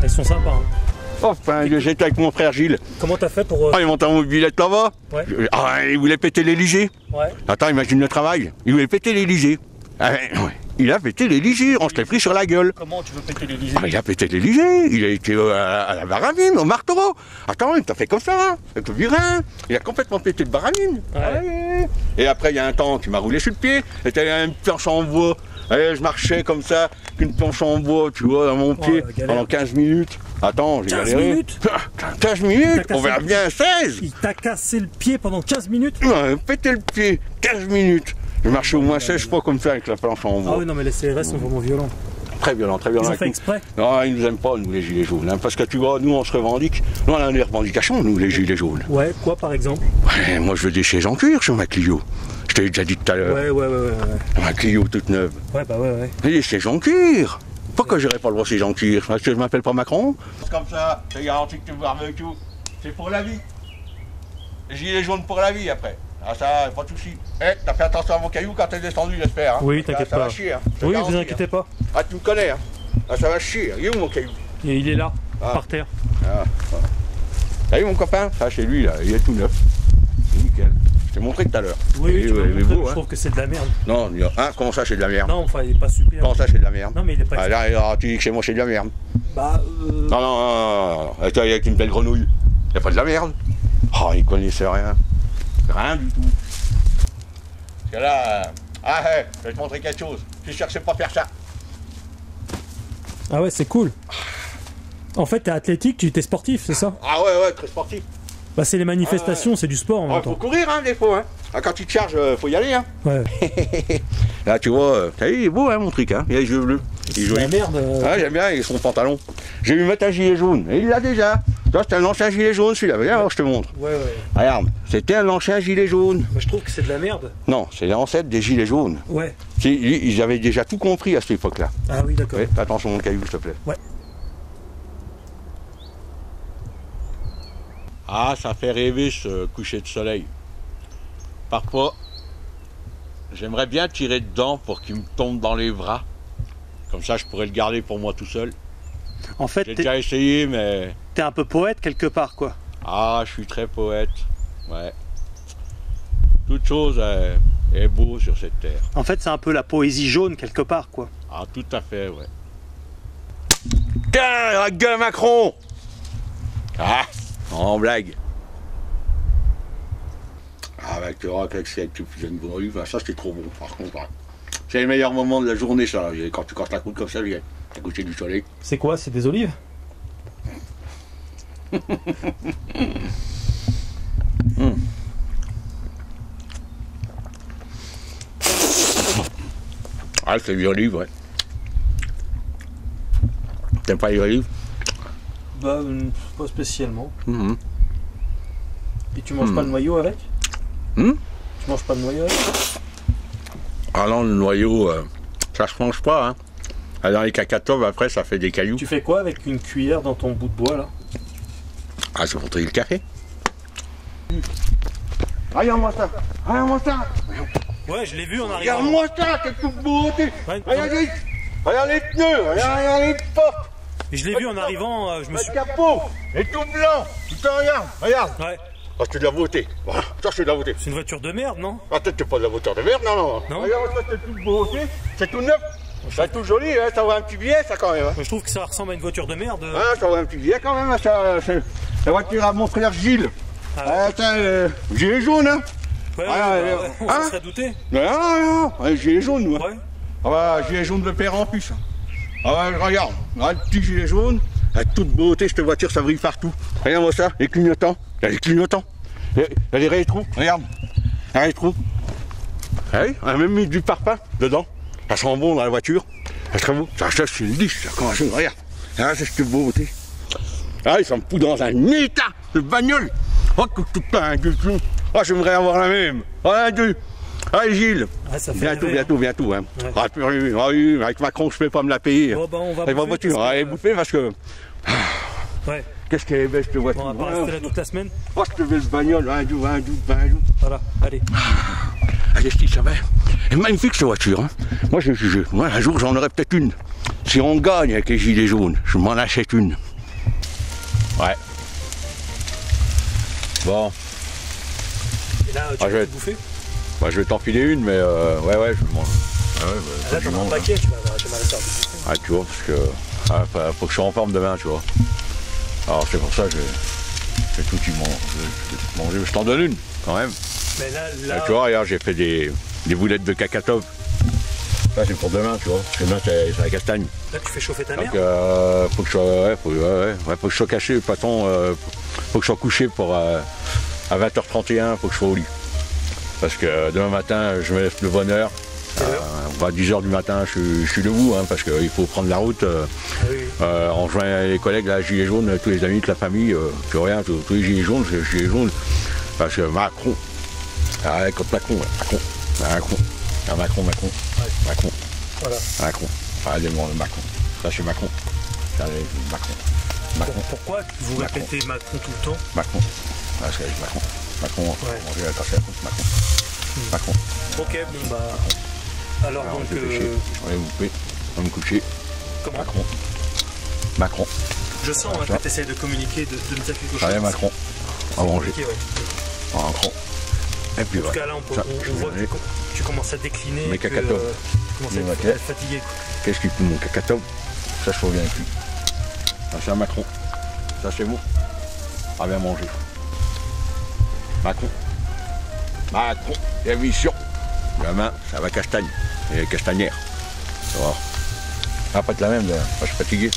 Ils sont sympas, hein. Oh, enfin, j'étais avec mon frère Gilles. Comment t'as fait pour... Ah, il monte en mobilette là-bas. Ouais. Il voulait péter l'Élysée. Ouais. Attends, imagine le travail. Il voulait péter l'Élysée. Il a pété l'Élysée, on se l'est pris sur la gueule. Comment tu veux péter l'Élysée? Il a pété l'Élysée, il a été à la baramine, au marteau. Attends, il t'a fait comme ça, hein, avec le burin. Il a complètement pété le baramine. Ouais. Et après, il y a un temps qui m'a roulé sur le pied. C'était une planche en bois. Et je marchais comme ça, qu'une planche en bois, tu vois, dans mon pied, pendant 15 minutes. Attends, j'ai galéré. 15 minutes 15 minutes, on verra bien 16. Il t'a cassé le pied pendant 15 minutes? Ouais, pété le pied, 15 minutes. Je marchais au moins 16 fois comme ça avec la planche en bois. Ah oui, non, mais les CRS sont vraiment violents. Très violents, très violents. Ils ont fait exprès? Non, ils nous aiment pas, nous, les gilets jaunes. Hein, parce que tu vois, nous, on se revendique. Nous, on a des revendications, nous, les gilets jaunes. Ouais, quoi, par exemple? Ouais, moi, je veux des chaises en cuir sur ma Clio. Je t'ai déjà dit tout à l'heure. Ouais. Ma Clio toute neuve. Ouais. Et des chaises en cuir. Pourquoi j'irais pas le voir si gentil? Parce que je m'appelle pas Macron. Comme ça, c'est garanti que tu vas avec tout. C'est pour la vie. Gilet jaune pour la vie après. Ah ça, pas de soucis. Eh, t'as fait attention à mon caillou quand t'es descendu, j'espère. Hein. Oui, t'inquiète pas. Ça va chier. Hein. Oui, garantis, vous inquiétez pas. Ah, tu me connais. Hein. Ah, ça va chier. Il est où mon caillou? Et il est là, par terre. Ah, voilà. T'as vu mon copain? Ça, chez lui, là, il est tout neuf. C'est nickel. Je t'ai montré tout à l'heure. Oui, tu m'as montré, beau, je hein. trouve que c'est de la merde. Non, hein, comment ça, c'est de la merde? Non, enfin, il est pas super. Comment ça, c'est de la merde? Non, mais il est pas. Ah, là, tu dis que chez moi, c'est de la merde. Bah, Non. Avec une belle grenouille. Y'a pas de la merde. Oh, il connaissait rien. Rien du tout. Parce que là, je vais te montrer quelque chose. Tu cherchais pas à faire ça. Ah ouais, c'est cool. En fait, t'es athlétique, tu t'es sportif, c'est ça? Ah ouais, très sportif. Bah, c'est les manifestations, c'est du sport en même Faut temps. courir, hein, des fois. Hein. Ah, quand tu te charges, faut y aller, hein. Ouais. Là, tu vois, t'as vu, il est beau, hein, mon truc, hein. Il a les yeux bleus. Il est C'est joli. la merde. Ah, j'aime bien, il son pantalon. J'ai vu mettre un gilet jaune. Et il l'a déjà. Toi, c'était un ancien gilet jaune, celui-là. Viens, alors, je te montre. Ouais. Regarde, c'était un ancien gilet jaune. Bah, je trouve que c'est de la merde. Non, c'est l'ancêtre des gilets jaunes. Ouais. Ils avaient déjà tout compris à cette époque-là. Ah oui, d'accord. Ouais, fais attention mon caillou, s'il te plaît. Ouais. Ah, ça fait rêver ce coucher de soleil. Parfois, j'aimerais bien tirer dedans pour qu'il me tombe dans les bras. Comme ça, je pourrais le garder pour moi tout seul. En fait, J'ai déjà essayé, mais... t'es un peu poète quelque part, quoi. Ah, je suis très poète. Ouais. Toute chose est beau sur cette terre. En fait, c'est un peu la poésie jaune quelque part, quoi. Ah, tout à fait, ouais. Tiens, la gueule Macron! Ah, en blague. Ah, bah, tu vois, avec cette jeune bourrue, ça c'était trop bon, par contre. Ouais. C'est le meilleur moment de la journée, ça. Là. Quand tu casses la croûte comme ça, à coucher du soleil. C'est quoi? C'est des olives? Ah, c'est des olives, ouais. T'aimes pas les olives? Bah, pas spécialement. Mmh. Et tu manges pas le noyau avec? Tu manges pas de noyau avec? Ah non, le noyau, ça se mange pas. Hein. Ah, dans les cacatoves, après, ça fait des cailloux. Tu fais quoi avec une cuillère dans ton bout de bois, là? Ah, c'est pour trier le café. Regarde-moi ça. Regarde-moi ça. Ouais, je l'ai vu en arrivant. Regarde-moi ça, c'est toute beauté. Ouais, Regarde les pneus, regarde les portes. Et je l'ai vu en arrivant, je me suis... Le capot, et tout blanc. Putain, regarde. Ouais. Ah, c'est de la beauté. Voilà, ça c'est de la beauté. C'est une voiture de merde, non? Ah, peut-être que c'est pas de la voiture de merde, non. Non. Regarde, ça c'est toute beauté. C'est tout neuf. C'est tout joli, hein. Ça vaut un petit billet, ça quand même. Hein. Moi, je trouve que ça ressemble à une voiture de merde. Ah, ça vaut un petit billet quand même, hein, ça. C'est la voiture à mon frère Gilles. Ah ouais. Gilet jaune, hein. Ouais, on hein? se serait douté. Non, gilet jaune, moi. Ouais. Ah bah, gilet jaune de père en plus. Ah ouais, regarde, le petit gilet jaune, avec toute beauté, cette voiture, ça brille partout. Regarde-moi ça, les clignotants. Il y a les clignotants. Il y a les rétros, regarde. Les rétros. Ah oui, on a même mis du parfum dedans. Ça sent bon dans la voiture. C'est très beau. Ça, c'est une lisse, ça, quand je regarde. Ah, c'est cette beauté. Ah, ils sont fous dans un état de bagnole. Oh, tout plein de tout. Oh, j'aimerais avoir la même. Ah, deux. Allez Gilles, Ah, ça fait bientôt. Hein. Ouais. Ah, oui, avec Macron, je ne peux pas me la payer. Bon, bah, on va avec ma bouffer, voiture, parce que- allez bouffer parce que... Ouais. Qu'est-ce qu'elle est belle cette voiture. Bon, on va pas rester là toute la semaine. Oh, je te vais le bagnole, un doux. Voilà, allez. Allez, Steve, ça va. Elle est magnifique cette voiture. Hein. Moi, un jour, j'en aurai peut-être une. Si on gagne avec les gilets jaunes, je m'en achète une. Ouais. Bon. Et là, tu Ah, vas te bouffer? Bah, je vais t'enfiler une, mais ouais, je mange. Ah ouais, Ah, là, t'en as un paquet, tu vas arrêter de faire. Ah, tu vois, parce que faut que je sois en forme demain, tu vois. Alors c'est pour ça que j'ai tout manger. Je t'en donne une, quand même. Mais là... Tu vois, regarde, j'ai fait des boulettes de cacatov. Ça c'est pour demain, tu vois. Parce que demain c'est la castagne. Là, tu fais chauffer ta Donc mère. faut que je sois, faut que je sois caché. De toute façon, faut que je sois couché pour à 20h31, faut que je sois au lit. Parce que demain matin, je me lève de bonne heure. À 10h du matin, je suis debout, hein, parce qu'il faut prendre la route. On rejoint les collègues, là, gilets jaunes, tous les amis, toute la famille, plus rien, tous les gilets jaunes, parce que Macron, contre Macron, Macron, Ouais. Macron, Voilà. Macron, allez, Macron. Ça c'est Macron. Ça, Macron. Macron. Pourquoi vous Macron. répétez Macron tout le temps? Macron. Ah, c'est Macron. Macron. Ouais. On va passer à côté. Macron. Macron. Ok, bon bah... Alors donc... Je vais vous couper. On va me coucher. Comment? Macron. Macron. Je sens hein, que tu essaies de communiquer, de me dire quelque chose. Allez, Macron. On va manger. Okay, ouais. Macron. Et puis En tout cas là, on voit que tu commences à décliner. Mes que, cacatomes. tu commences à être fatigué. Qu'est-ce qu'il fout mon cacatome? Ça je reviens plus. Ça c'est un Macron. Ça c'est vous. Ah bien manger. Macron. Macron. Émission. La main, ça va castagne. Et castagnière. Ça va. Ah pas de la même, moi je suis fatigué.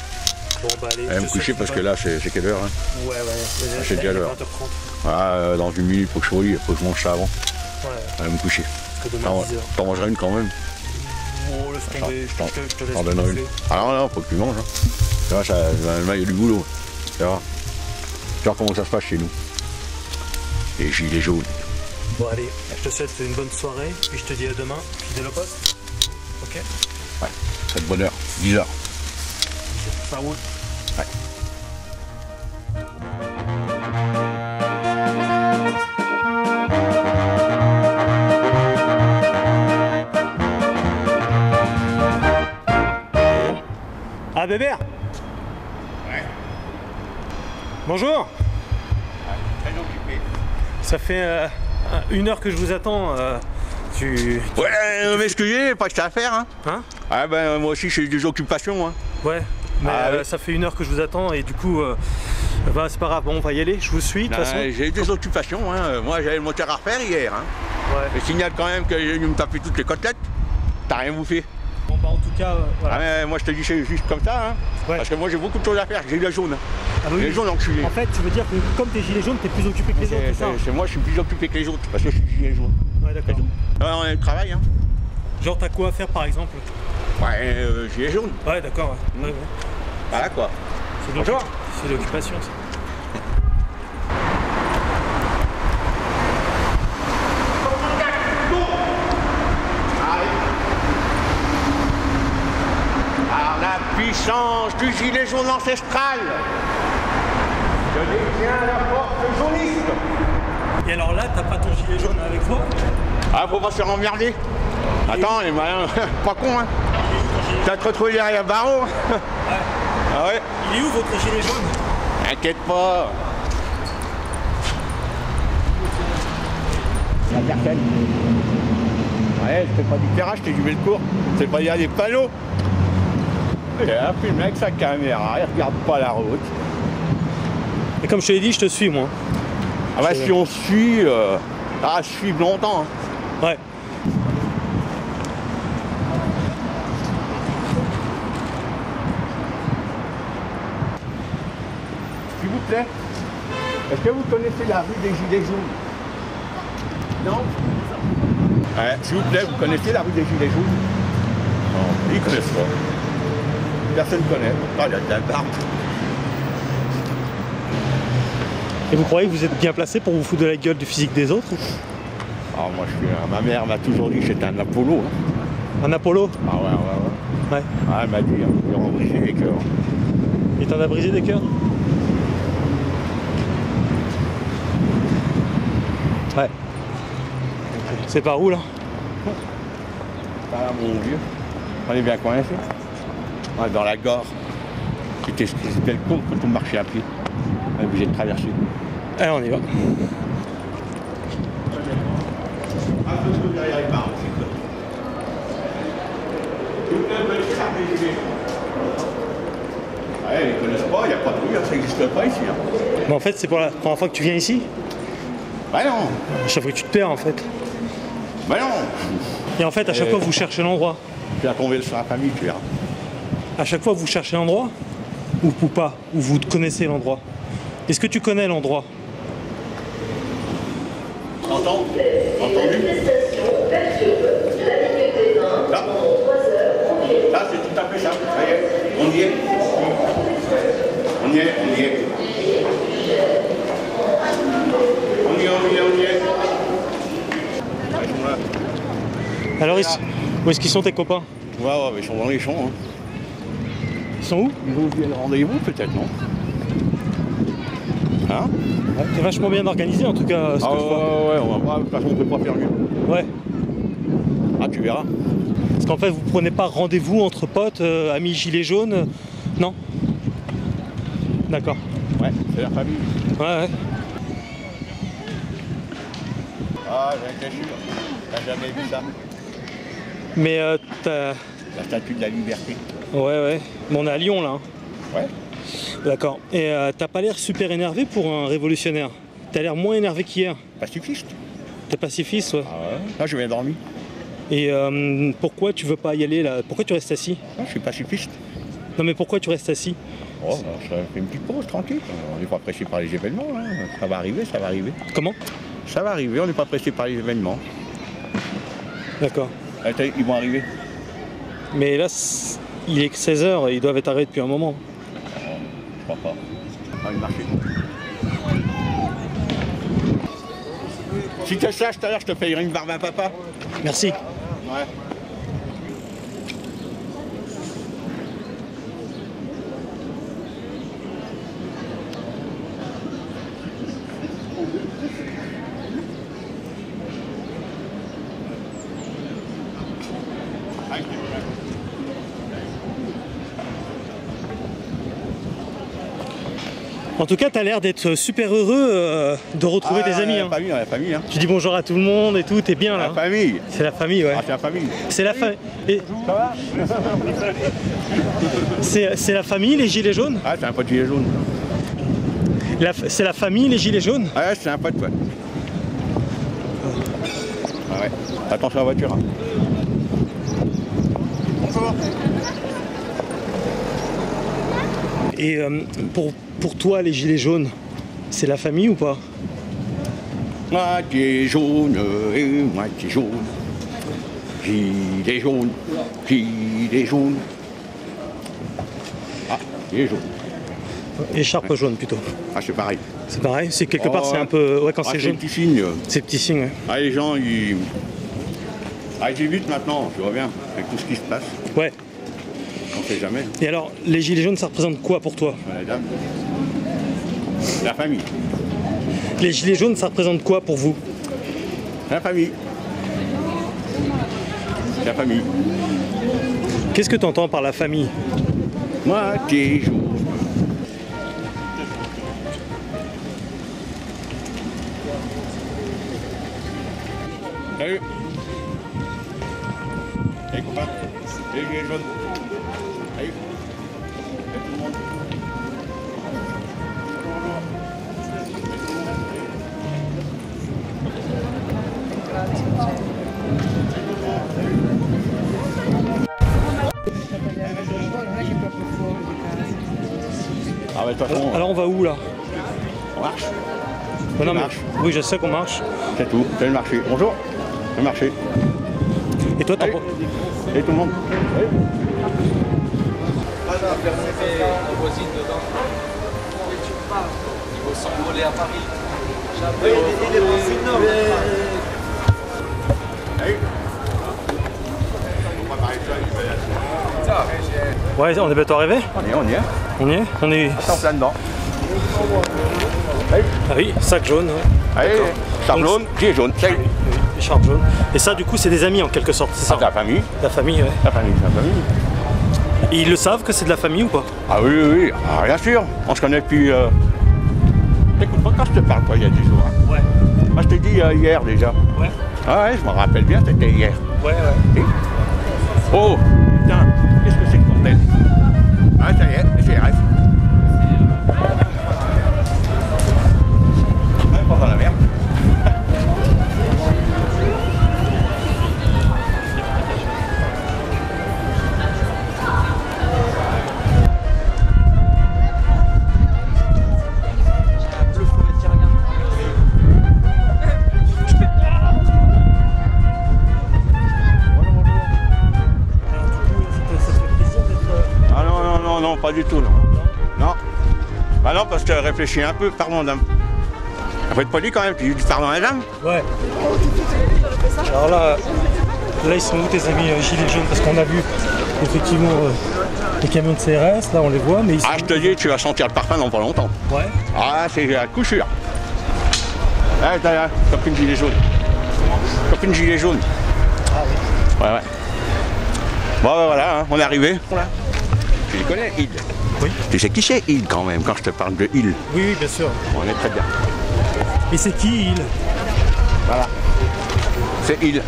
Bon bah allez. Allez me coucher parce que là c'est quelle heure hein? Ouais. C'est déjà l'heure. 20h30. Ah, dans une minute, faut que je relie, faut que je mange ça avant. Ouais. Allez me coucher. Parce que demain 10h. T'en mangeras une quand même. Oh laisse tomber, je te laisse. T'en donnerai une. Ah non, faut que tu manges. Hein. Tu vois, il y a du boulot. Tu vois comment ça se passe chez nous. Les gilets jaunes. Bon allez, je te souhaite une bonne soirée, puis je te dis à demain, fidèle au poste. Ok? Ouais, c'est de bonne heure, 10h. Ça roule. Ouais. Ah Bébert? Ouais. Bonjour. Très occupé. Ça fait 1 heure que je vous attends. Ouais, mais excusez, pas que ça à faire. Hein. Hein? Ah ben moi aussi j'ai des occupations. Hein. Ouais, mais oui. ça fait 1 heure que je vous attends et du coup, bah, c'est pas grave, bon, on va y aller, je vous suis de toute façon. J'ai des occupations. Hein. Moi j'avais le moteur à refaire hier. Hein. Ouais. Je signale quand même que j'ai dû me taper toutes les côtelettes. T'as rien bouffé. Bon bah en tout cas, voilà. Ah, mais moi je te dis c'est juste comme ça. Hein. Ouais. Parce que moi j'ai beaucoup de choses à faire. J'ai les jaunes. Ah bah oui. Les jaunes enculés. En fait, tu veux dire que comme t'es gilet jaune, t'es plus occupé que les autres, c'est ça? C'est moi je suis plus occupé que les autres parce que je suis gilet jaune. Ouais, d'accord. On a le travail. Hein. Genre, t'as quoi à faire par exemple? Ouais, gilet jaune. Ouais, d'accord. Ouais. Ouais. Voilà quoi. C'est de Bonjour. C'est de l'occupation, ça. Par la puissance du gilet jaune ancestral, je détiens la force jauniste. Et alors là, t'as pas ton gilet jaune avec toi? Ah, faut pas se faire emmerder. Attends, les malins, pas con, hein. T'as te retrouvé derrière barreau. Ouais. Ah ouais. Il est où votre gilet jaune? T'inquiète pas. La personne. Ouais, je fais pas du terrain, je t'ai du court. C'est pas dire des panneaux. Il a filmé avec sa caméra, il regarde pas la route. Et comme je te l'ai dit, je te suis moi. Ah bah si on suit, suivre longtemps. Hein. Ouais. S'il vous plaît, est-ce que vous connaissez la rue des Gilets jaunes? Non? Ouais, s'il vous plaît, vous connaissez la rue des Gilets jaunes? Non, ils connaissent pas. Personne ne connaît. Ah, il y a de la barbe. Et vous croyez que vous êtes bien placé pour vous foutre de la gueule du physique des autres? Ah, moi, ma mère m'a toujours dit que j'étais un Apollo. Hein. Un Apollo? Ah ouais. Ouais. Ah, elle m'a dit, ils ont brisé les cœurs. Et t'en as brisé des cœurs? Ouais. C'est par où là? Ah, mon vieux. On est bien coincé. On est dans la gare. C'était le con quand on marchait à pied. On est obligé de traverser. Allez, on y va. Ouais, ils connaissent pas, il n'y a pas de rue, ça n'existe pas ici. Hein. Mais en fait, c'est pour la première fois que tu viens ici? Bah non. À chaque fois que tu te perds en fait. Bah non. Et en fait, à chaque fois, vous cherchez l'endroit. Tu vas tomber sur la famille, tu verras. À chaque fois, vous cherchez l'endroit? Ou pas? Ou vous connaissez l'endroit? Est-ce que tu connais l'endroit? T'entends? Entendu? Là. Là, c'est tout à fait ça. Ça y est, on y est. On y est. Ouais, ils sont là. Alors, où est-ce qu'ils sont tes copains? Ouais, mais ils sont dans les champs. Hein. Ils sont où? Ils ont oublié le rendez-vous peut-être, non? Hein? Ouais, c'est vachement bien organisé en tout cas. Ce que je vois. Ouais, on va voir, de toute façon on peut pas faire mieux. Ouais. Ah tu verras. Parce qu'en fait vous prenez pas rendez-vous entre potes, amis gilets jaunes, non? D'accord. Ouais, c'est la famille. Ouais. Ah, j'ai été sûr. T'as jamais vu ça? Mais t'as... La statue de la liberté. Ouais. Mais on est à Lyon là. Hein. Ouais. D'accord. Et t'as pas l'air super énervé pour un révolutionnaire. T'as l'air moins énervé qu'hier. Pacifiste. T'es pacifiste, ouais. Ah ouais. Là je viens dormir. Et pourquoi tu veux pas y aller là? Pourquoi tu restes assis? Ah, je suis pacifiste. Non mais pourquoi tu restes assis? Oh, ça fait une petite pause tranquille. On n'est pas pressé par les événements. Hein. Ça va arriver, ça va arriver. Comment? Ça va arriver, on n'est pas pressé par les événements. D'accord. Ils vont arriver. Mais là, il est que 16h et ils doivent être arrivés depuis un moment. Je crois pas. Ah, il marche. Si tu saches tout à l'heure, je te payerai une barbe à papa. Merci. Ouais. En tout cas, t'as l'air d'être super heureux de retrouver tes amis. La famille, hein. Tu dis bonjour à tout le monde et tout, t'es bien là. La famille. C'est la famille, ouais. Ah, c'est la famille. C'est la famille. Ça va? C'est la famille, les gilets jaunes? Ah, c'est un pote gilet jaune. C'est la famille, les gilets jaunes? Ah ouais, c'est un pote, ouais. Ah ouais. Attention à la voiture. Hein. Bonjour. Et pour toi, les gilets jaunes, c'est la famille ou pas? Moitié jaune et moitié jaune. Gilet jaune, gilet jaune. Ah, gilet jaune. Écharpe jaune plutôt. Ah, c'est pareil. C'est pareil, c'est quelque part c'est un peu... Ouais, quand c'est jaune. C'est petit signe. C'est petit signe, ouais. Ah, les gens, ils... Ah, ils évitent maintenant, tu vois bien, avec tout ce qui se passe. Ouais. On sait jamais. Et alors, les gilets jaunes, ça représente quoi pour toi? La dame. La famille. Les gilets jaunes, ça représente quoi pour vous? La famille. La famille. Qu'est-ce que tu entends par la famille? Moitié jaune. Salut. Salut copain. Salut les jaunes. Salut. Salut tout le monde. Ah ouais, de toute façon, Alors on va où là? on marche. Non, mais... marche. Oui, je sais qu'on marche. C'est tout, c'est le marché. Bonjour, le marché. Et toi, t'en... Salut. Salut tout le monde. Salut. Il faut s'envoler à Paris. Salut. Ouais, on est bientôt arrivé? On y est. On y est? On est... Attends, plein dedans. Ah oui, sac jaune. Ouais. Allez, charpe Donc, jaune, gilet jaune. Salut. Oui, écharpe jaune. Et ça, du coup, c'est des amis en quelque sorte, c'est ça? C'est la famille. La famille, ouais. La famille, c'est la famille. Et ils le savent que c'est de la famille ou pas? Ah oui. Ah, bien sûr. On se connaît depuis... Écoute pas quand je te parle, toi, il y a 10 jours. Hein. Ouais. Moi, je t'ai dit hier déjà. Ouais. Ah ouais, je me rappelle bien, c'était hier. Ouais. Et... Oh, putain, qu'est-ce que c'est que bordel? Ah, ça y est, c'est rêve. Ouais, pas dans la merde. Non, pas du tout, non. Non. Bah non, parce que réfléchis un peu, pardon, madame. Il faut être poli quand même, tu dis pardon, madame. Ouais. Alors là, ils sont où tes amis gilets jaunes? Parce qu'on a vu effectivement Les camions de CRS, là on les voit, mais ils sont... Ah, je te dis, tu vas sentir le parfum dans pas longtemps. Ouais. Ah, c'est à coup sûr. Ah, t'as copine gilet jaune. Copine gilet jaune. Ah oui. Ouais. Bon, ben voilà, hein, on est arrivé. Tu les connais, Hill? Oui. Tu sais qui c'est, Hill, quand même, quand je te parle de Hill? Oui, bien sûr. On est très bien. Et c'est qui, il? Voilà. C'est Hill.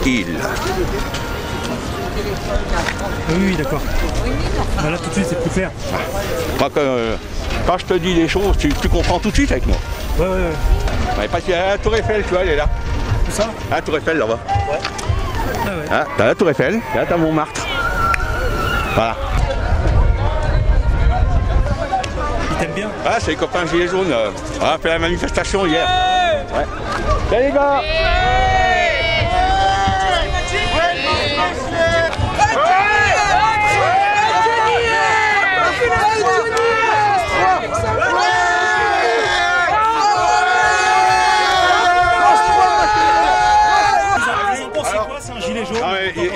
Hill. Oui, d'accord. Là, tout de suite, c'est plus clair. Moi, quand je te dis des choses, tu comprends tout de suite avec moi. Ouais. Ouais, parce que la Tour Eiffel, tu vois, elle est là. Où ça? La Tour Eiffel, là-bas. Ouais. Ah ouais. Hein, t'as la Tour Eiffel, et là, t'as Montmartre. Voilà. Il t'aime bien? Ah, c'est les copains gilets jaunes. On a fait la manifestation hier. Ouais. Salut les gars!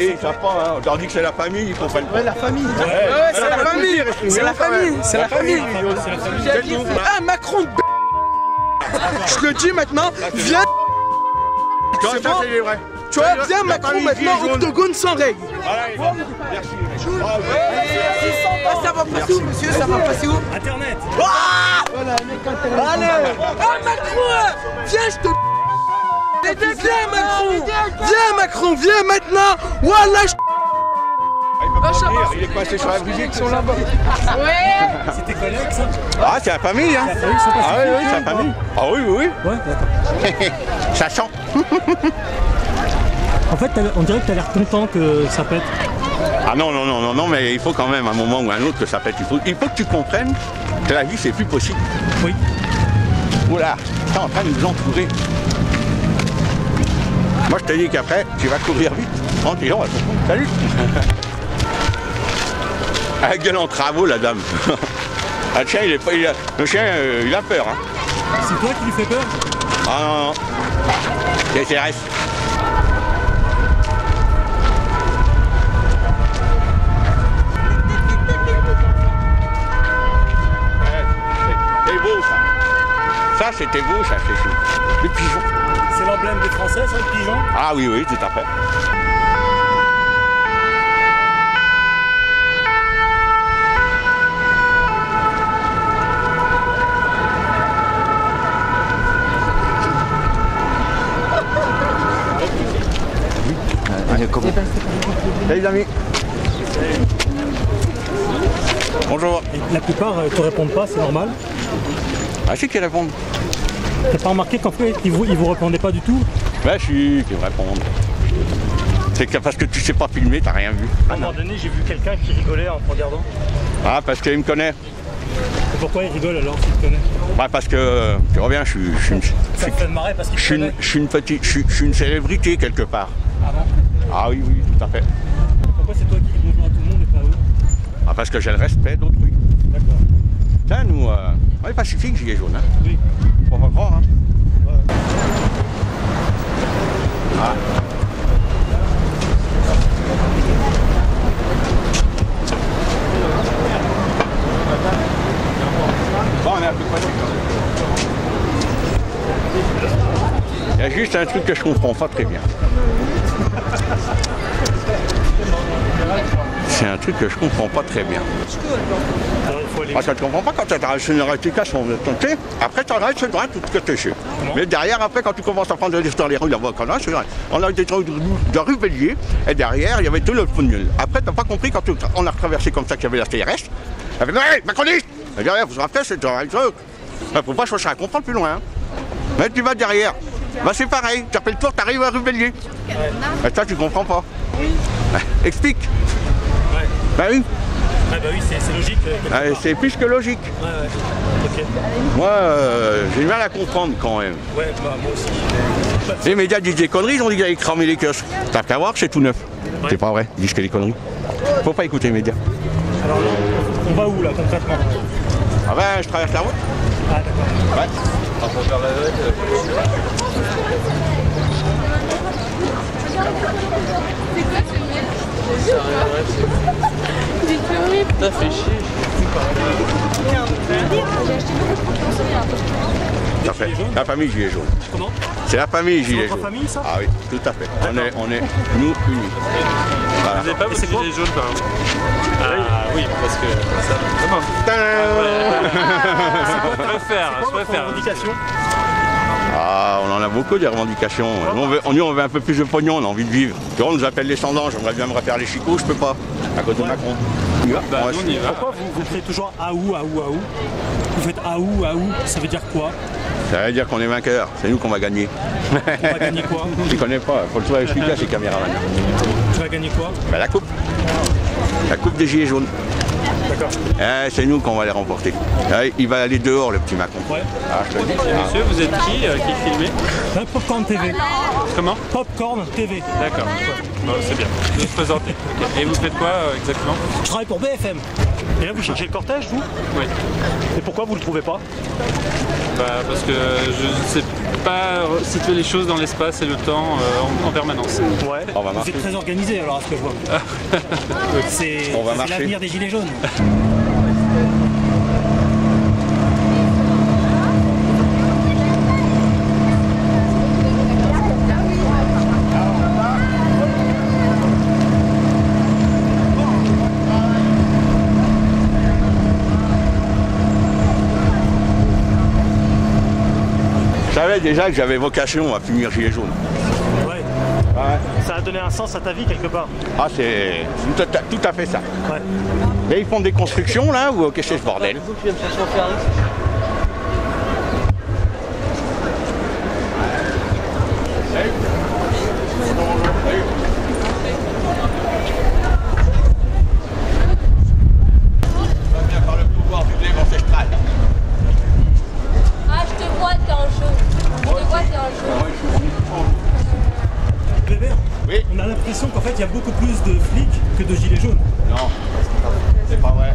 Ils savent pas, hein. On leur dit que c'est la famille, ils comprennent pas. Ouais, la famille. Ouais, c'est la famille. C'est la famille. C'est la famille. Ah, Macron de je le dis maintenant, viens. C'est bon. Vrai. Tu vois, viens Macron maintenant, octogone sans règle. Voilà, merci. Ça va passer où, monsieur? Ça va passer où? Internet. Allez. Ah, Macron, viens, je te... Viens Macron, viens maintenant. Voilà, Il est passé sur la brigitte, ils sont là-bas. Ouais. C'est tes collègues, ça? Ah, c'est la famille, hein. Ah oui, c'est la famille. Ah oui. Ouais, d'accord. Ça sent. En fait, on dirait que tu as l'air content que ça pète. Ah non, mais il faut quand même, à un moment ou à un autre, que ça pète. Il faut que tu comprennes que la vie, c'est plus possible. Oui. Oula, t'es en train de nous entourer. Moi, je te dis qu'après, tu vas courir vite. Tranquille, on va comprendre. Salut. Elle gueule en travaux, la dame. Ah, le chien, le chien, il a peur. Hein. C'est toi qui lui fais peur? Ah non. C'est CRS. C'est beau, ça. Ça, c'était beau, ça, c'est le pigeon. C'est l'emblème des Français, ça, le pigeon? Ah oui, tout à fait. Salut les amis. Bonjour. Et la plupart te répondent pas, c'est normal. Ah, c'est qu'ils répondent. T'as pas remarqué qu'en fait, ils vous répondaient pas du tout? Ouais, si, qu'ils me répondent. C'est que parce que tu sais pas filmer, t'as rien vu. À un moment donné, j'ai vu quelqu'un qui rigolait en te regardant. Ah, parce qu'il me connaît. Et pourquoi il rigole alors s'il te connaît? Ouais, parce que, tu reviens, je suis une... Ça te fait marrer parce qu'il te connaît. Je suis une célébrité quelque part. Ah bon? Ah oui, tout à fait. Pourquoi c'est toi qui dis bonjour à tout le monde et pas eux? Ah, parce que j'ai le respect d'autrui. D'accord. Tiens, nous, on est pacifique, gilet jaune. Hein. Oui. Faut pas croire, hein. Ouais. Ah. Bon, on est un peu près. Il y a juste un truc que je comprends pas très bien. C'est un truc que je comprends pas très bien. Alors, il faut aller... Ah, ça te comprends pas quand tu as une réplication de ton thé, après tu arrêtes sur droite tout ce que tu sais. Mais derrière, après, quand tu commences à prendre des dans les rues, on a été de rue Bélier, et derrière, il y avait tout le tunnel. Après, t'as pas compris quand on a retraversé comme ça qu'il y avait la CRS. Elle fait, hey, macroniste! Et derrière, vous après, c'est un truc. Il faut pas chercher à comprendre plus loin. Hein. Mais tu vas derrière. Bah, c'est pareil, tu fais le tour, tu arrives à rue Bélier. Ouais. Et ça, tu comprends pas. Oui. Explique. Ouais. Bah oui. Ah bah oui, c'est logique. C'est plus que logique. Ouais. Ok. Moi, j'ai du mal à comprendre quand même. Ouais, bah moi aussi. Les médias disent des conneries, ils ont dit qu'ils allaient cramer les kiosques. T'as qu'à voir, c'est tout neuf. Ouais. C'est pas vrai, ils disent que des conneries. Faut pas écouter les médias. Alors là, on va où là concrètement? Ah ben, je traverse la route. Ah d'accord. Ouais. On va faire la T'as fait chier. Tout à fait. La famille Gilet jaune. Comment? C'est la famille Gilet votre jaune. famille, ça? Ah oui, tout à fait. On est nous unis. Voilà. Vous n'avez pas votre gilet jaune par exemple? Ah oui, parce que ça. Comment? Je préfère. Indication. Ah, on en a beaucoup des revendications. Nous, on veut un peu plus de pognon, on a envie de vivre. Tu vois, on nous appelle les descendants, j'aimerais bien me refaire les chicots, je peux pas, à cause de Macron. On y va. Bah, nous, on y va. Pourquoi vous faites toujours Aou? Vous faites Aou, ça veut dire quoi? Ça veut dire qu'on est vainqueur, c'est nous qu'on va gagner. On va gagner quoi? Tu connais pas, faut le savoir expliquer à ces caméramans. Tu vas gagner quoi? Ben, la coupe. La coupe des gilets jaunes. D'accord. C'est nous qu'on va les remporter. Il va aller dehors, le petit Macron. Ouais. Ah, je te le dis. Monsieur, vous êtes qui filmez? Popcorn TV. Comment? Popcorn TV. D'accord. Bon, c'est bien. Vous vous présentez. Et vous faites quoi exactement? Je travaille pour BFM. Et là, vous cherchez le cortège, vous? Oui. Et pourquoi vous le trouvez pas? Bah, parce que je ne sais pas situer les choses dans l'espace et le temps en permanence. Ouais. On va Vous marcher. êtes très organisé alors, à ce que je vois. C'est On va marcher. l'avenir des Gilets jaunes. Je savais déjà que j'avais vocation à finir gilet jaune. Ouais. Ça a donné un sens à ta vie quelque part. Ah, c'est tout à fait ça. Ouais. Et ils font des constructions là ou qu'est-ce que c'est ce bordel? Ah, je te vois, t'es en jeu. Je te vois, t'es en jeu. Bébert, Oui. on a l'impression qu'en fait il y a beaucoup plus de flics que de gilets jaunes. Non, c'est pas vrai.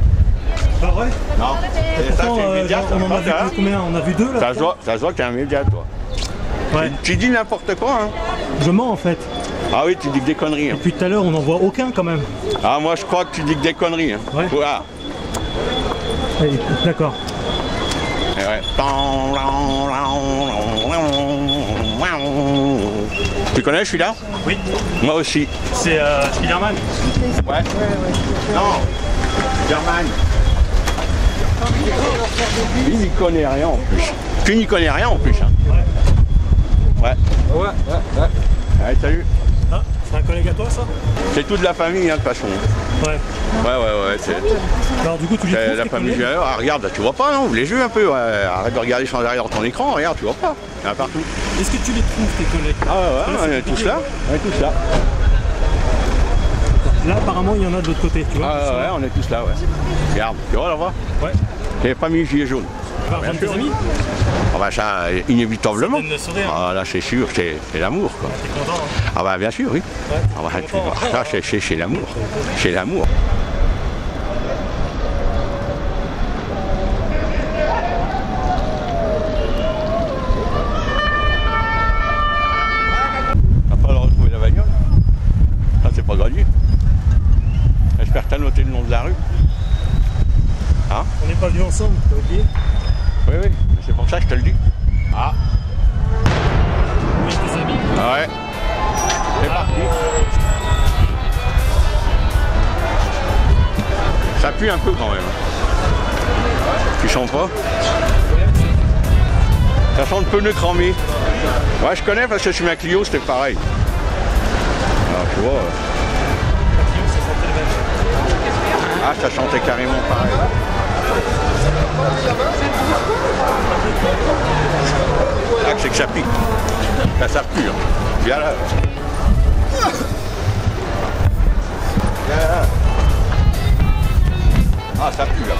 Pas vrai? Non. Et ça, Pourtant, c'est immédiat, genre, ça on en a vu hein. combien? On a vu 2 là? Ça se voit que t'es un média, toi. Ouais. Tu dis n'importe quoi, hein. Je mens en fait. Ah oui, tu dis que des conneries. Hein. Depuis tout à l'heure on n'en voit aucun quand même. Ah, moi, je crois que tu dis que des conneries. Hein. Ouais. Voilà. Allez, d'accord. Et ouais. Tu connais celui-là? Oui. Moi aussi. C'est Spider-Man. Ouais. Non. Germain. Il n'y connaît rien en plus. Tu n'y connais rien en plus. Hein. Ouais. Ouais. Allez, salut. Ah, c'est un collègue à toi ça? C'est toute la famille, hein, de toute façon. Ouais. Ouais. C'est Alors du coup tu les trouves la tes famille. collègues? Ah, regarde, tu vois pas, non? Vous les jouez un peu. Ouais. Arrête de regarder sans derrière ton écran. Regarde, tu vois pas. Il y en a partout. Est-ce que tu les trouves tes collègues? Ah ouais, on est tous là. On est tous là. Là apparemment il y en a de l'autre côté, tu vois? Ah ouais, on est tous là, ouais. Regarde, tu vois là-bas? Ouais. C'est la famille Gilet jaune. Tu vas rejoindre tes amis? Ah bah ça, inévitablement. Ça donne le sourire. Ah là, c'est sûr, c'est l'amour, quoi. T'es content hein? Ah bah bien sûr, oui. Ouais, Ah bah, t'es content. ça, c'est l'amour. C'est l'amour. On va pas le retrouver la bagnole. Ça, c'est pas gagné. J'espère que t'as noté le nom de la rue. Hein? On n'est pas venus ensemble, t'as oublié? Oui, mais c'est pour ça que je te le dis. Ah, Oui, tes amis. ouais. C'est parti. Ça pue un peu quand même. Tu sens pas? Ça sent le pneu cramé. Ouais, je connais parce que sur ma Clio, c'était pareil. Alors, tu vois. Ah, ça sentait carrément pareil. Ah, c'est que ça pique. Ça pue. Hein. Viens là. Viens là. Ah, ça pue là.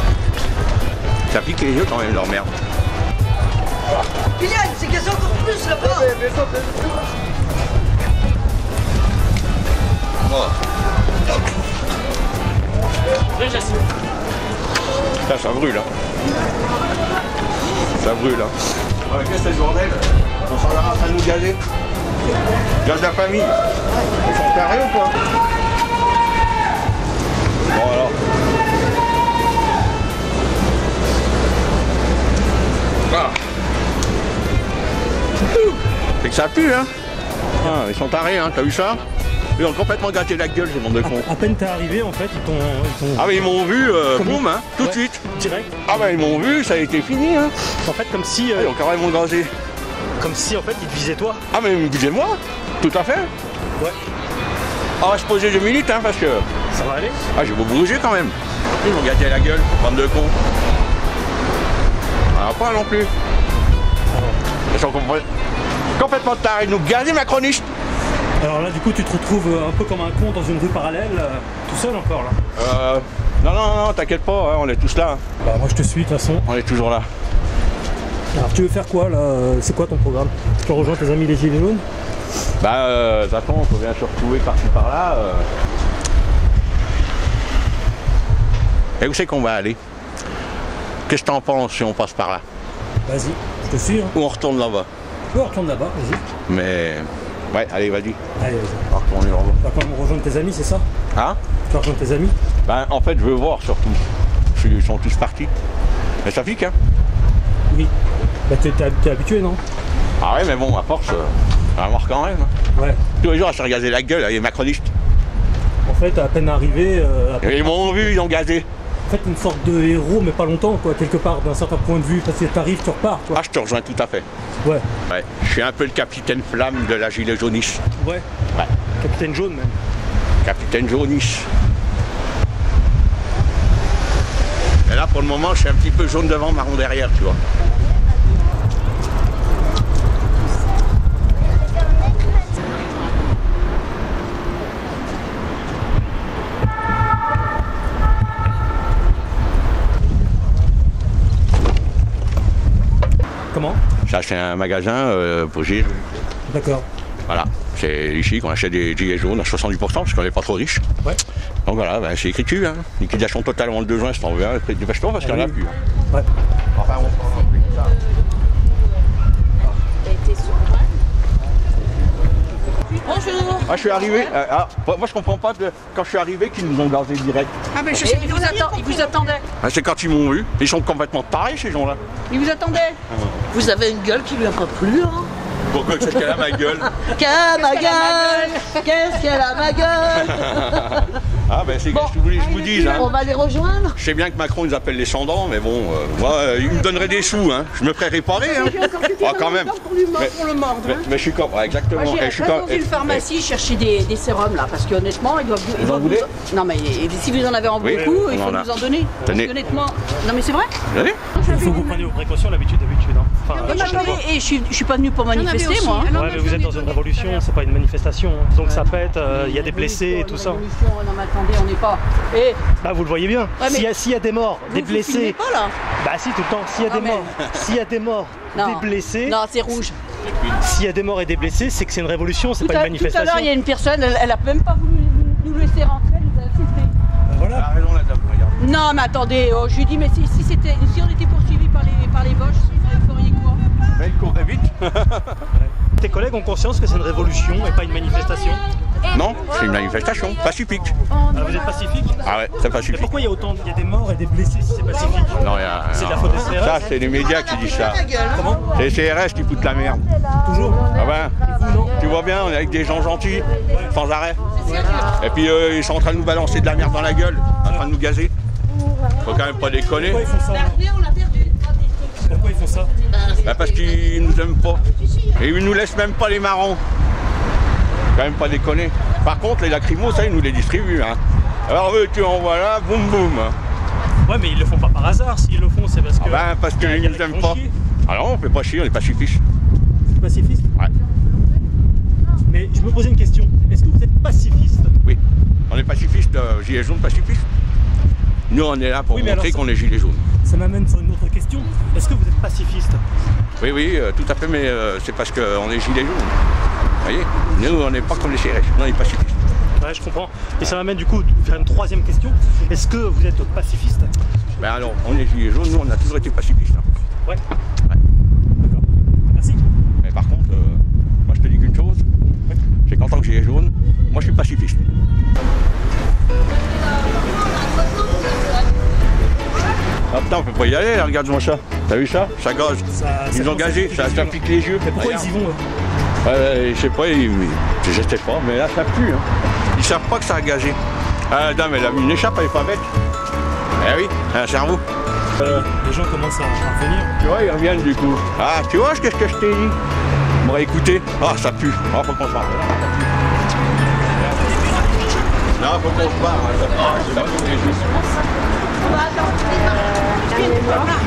Ça pique les yeux quand même, leur merde. Kylian, c'est gazé encore plus là-bas. Oh. Ça brûle, hein. Ça brûle, hein. Ouais, qu'est-ce que c'est ce bordel? On s'en va en train de nous gazer. Gaz de la famille. Ils sont carrés ou quoi? Ça pue, hein. Ah, ils sont tarés, hein, t'as vu ça? Ils ont complètement gâté la gueule, ces bandes de cons. À peine t'es arrivé, en fait, ils t'ont... Ah mais ils m'ont vu, boum, hein, tout de suite. Direct. Ah bah ils m'ont vu, ça a été fini, hein. En fait, comme si... Ils ont carrément gazé. Comme si, en fait, ils te visaient toi. Ah mais ils me disaient moi, tout à fait. Ouais. On va se poser 2 minutes, hein, parce que... Ça va aller? Ah, je vais vous bouger quand même. Ils m'ont gâté la gueule, bande de cons. Ah, pas non plus. Ils sont complètement tarés, ils nous gazent macronistes. Alors là, du coup, tu te retrouves un peu comme un con dans une rue parallèle, tout seul encore, là. Non, t'inquiète pas, hein, on est tous là. Bah, moi, je te suis, de toute façon. On est toujours là. Alors, tu veux faire quoi, là? C'est quoi ton programme? Tu rejoins tes amis les Gilets jaunes? Bah, de toute façon, on vient se retrouver par-ci par-là. Et où c'est qu'on va aller? Qu'est-ce que t'en penses si on passe par là? Vas-y, je te suis. Hein. Ou on retourne là-bas? On retourne là-bas, vas-y. Mais... Ouais, allez, vas-y. Allez, vas-y. On va retourner là-bas. Tu vas quand même rejoindre tes amis, c'est ça? Hein? Tu vas rejoindre tes amis? Ben, en fait, je veux voir surtout. Ils sont tous partis. Mais ça pique, hein? Oui. Bah, t'es habitué, non? Ah ouais, mais bon, à force, on va voir quand même. Ouais. Tous les jours, à se regarder la gueule, les macronistes. En fait, à peine arrivé... Et ils m'ont vu, ils ont gazé. En fait, une sorte de héros, mais pas longtemps, quoi, quelque part, d'un certain point de vue, parce que t'arrives, tu repars, quoi. Ah, je te rejoins tout à fait. Ouais. Ouais. Je suis un peu le capitaine flamme de la gilet jaunisse. Ouais. Ouais. Capitaine jaune, même. Capitaine jaunisse. Et là, pour le moment, je suis un petit peu jaune devant, marron derrière, tu vois. Comment? Ça, c'est un magasin pour gilets. D'accord. Voilà. C'est ici qu'on achète des gilets jaunes à 70% parce qu'on n'est pas trop riche. Ouais. Donc voilà, ben, c'est écrit dessus. Hein. Liquidation totale en 2 juin, c'est en vert. Dépêche-toi parce qu'il n'y en a plus. Hein. Ouais. Enfin, on prend plus ça. Bonjour. Ah, je suis arrivé. Moi, je comprends pas quand je suis arrivé qu'ils nous ont gazé direct. Ah mais je sais, ils vous attendaient. Ah, c'est quand ils m'ont vu. Ils sont complètement tarés, ces gens-là. Ils vous attendaient. Vous avez une gueule qui lui a pas plu, hein? Pourquoi qu'est-ce qu'elle a ma gueule? Qu'elle a ma gueule. Qu'est-ce qu'elle a ma gueule. Ah ben c'est ce que je voulais que je vous dise. Hein. On va les rejoindre. Je sais bien que Macron ils appellent les sans-dents, mais bon, moi, il me donnerait des sous, hein. Je me ferais réparer, hein. Ah, quand même. Pour le mordre. Mais je suis comme, ouais, exactement. Moi, Et je suis comme. dans une pharmacie chercher des sérums là, parce qu'honnêtement, ils doivent Vous en voulez? Non mais si vous en avez en Oui, beaucoup, il on faut en a. nous en donner. Parce Tenez. qu'honnêtement, non mais c'est vrai. Allez. Il faut que vous preniez vos précautions d'habitude. Hein. Enfin, Mais attendez, et je suis pas venue pour manifester moi. ouais, mais vous êtes dans une révolution, c'est pas une manifestation. Hein. Donc ça pète, il y a des blessés et tout ça. Non mais attendez, on n'est pas. Et Bah vous le voyez bien. Ouais, mais- S'il y a des morts, des vous filmez blessés. pas là. Bah si, tout le temps. S'il y a Ah, des mais- morts, s'il y a des morts, Non. des blessés. Non, c'est rouge. S'il y a des morts et des blessés, c'est que c'est une révolution, c'est Tout pas à une tout à manifestation. l'heure, il y a une personne, elle a même pas voulu nous laisser rentrer, elle nous a insulté. Bah, voilà. Elle a raison, la dame, regarde. Non, mais attendez, oh, je lui dis, mais si on était poursuivis par les Boches, vous feriez quoi? Mais il courait vite. Tes collègues ont conscience que c'est une révolution et pas une manifestation. Non, c'est une manifestation pacifique. Ah, vous êtes pacifique. Ah ouais, c'est Mais pacifique. pourquoi il y a des morts et des blessés si c'est pacifique? Non, C'est de la faute des CRS. Ça, c'est les médias qui disent ça. Comment? C'est les CRS qui foutent la merde. Toujours. Ah ben, tu vois bien, on est avec des gens gentils, sans arrêt. Et puis ils sont en train de nous balancer de la merde dans la gueule, en train de nous gazer. Faut quand même pas déconner. Pourquoi ils font ça? Pourquoi ils font ça? Bah parce qu'ils nous aiment pas. Et ils nous laissent même pas les marrons. Quand même pas déconner. Par contre, les lacrymos, ça, ils nous les distribuent. Hein. Alors tu en voilà, boum boum. Ouais, mais ils le font pas par hasard. S'ils le font, c'est parce que. Ah ben, parce qu'ils nous aiment pas. Alors on fait pas chier, on est pacifistes. C'est pacifiste. Ouais. Mais je me posais une question. Est-ce que vous êtes pacifiste? Oui. On est pacifistes, gilets jaunes pacifistes. Nous, on est là pour Oui, mais montrer alors, qu'on est gilets jaunes. Ça m'amène sur une autre question. Est-ce que vous êtes pacifiste? Oui, oui, tout à fait, mais c'est parce qu'on est gilets jaunes. Vous voyez? Nous, on n'est pas comme les CRS, on est pacifistes. Ouais, je comprends. Et ça m'amène du coup vers une troisième question. Est-ce que vous êtes pacifiste? Ben alors, on est gilets jaunes, nous, on a toujours été pacifistes. Hein. Ouais. Ouais. D'accord. Merci. Mais par contre, moi, je te dis qu'une chose, c'est qu'en tant que gilet jaune, moi, je suis pacifiste. Ah putain, on peut pas y aller, là, regarde-moi ça. T'as vu ça? Ça gaze. Ça Ils ont commence à gazé, piquer ça les yeux, pique les yeux. Mais pourquoi Regarde. ils y vont eux? Je sais pas, je sais pas, mais là ça pue. Hein. Ils savent pas que ça a gazé. Ah, la dame, elle a mis une échappe, elle est pas bête. Eh oui, un cerveau. Les gens commencent à revenir. Tu vois, ils reviennent du coup. Ah, tu vois ce que je t'ai dit? Bon, écoutez, ah, ça pue. Ah, faut qu'on se barre. Non, faut qu'on se barre. Ça pue les jus.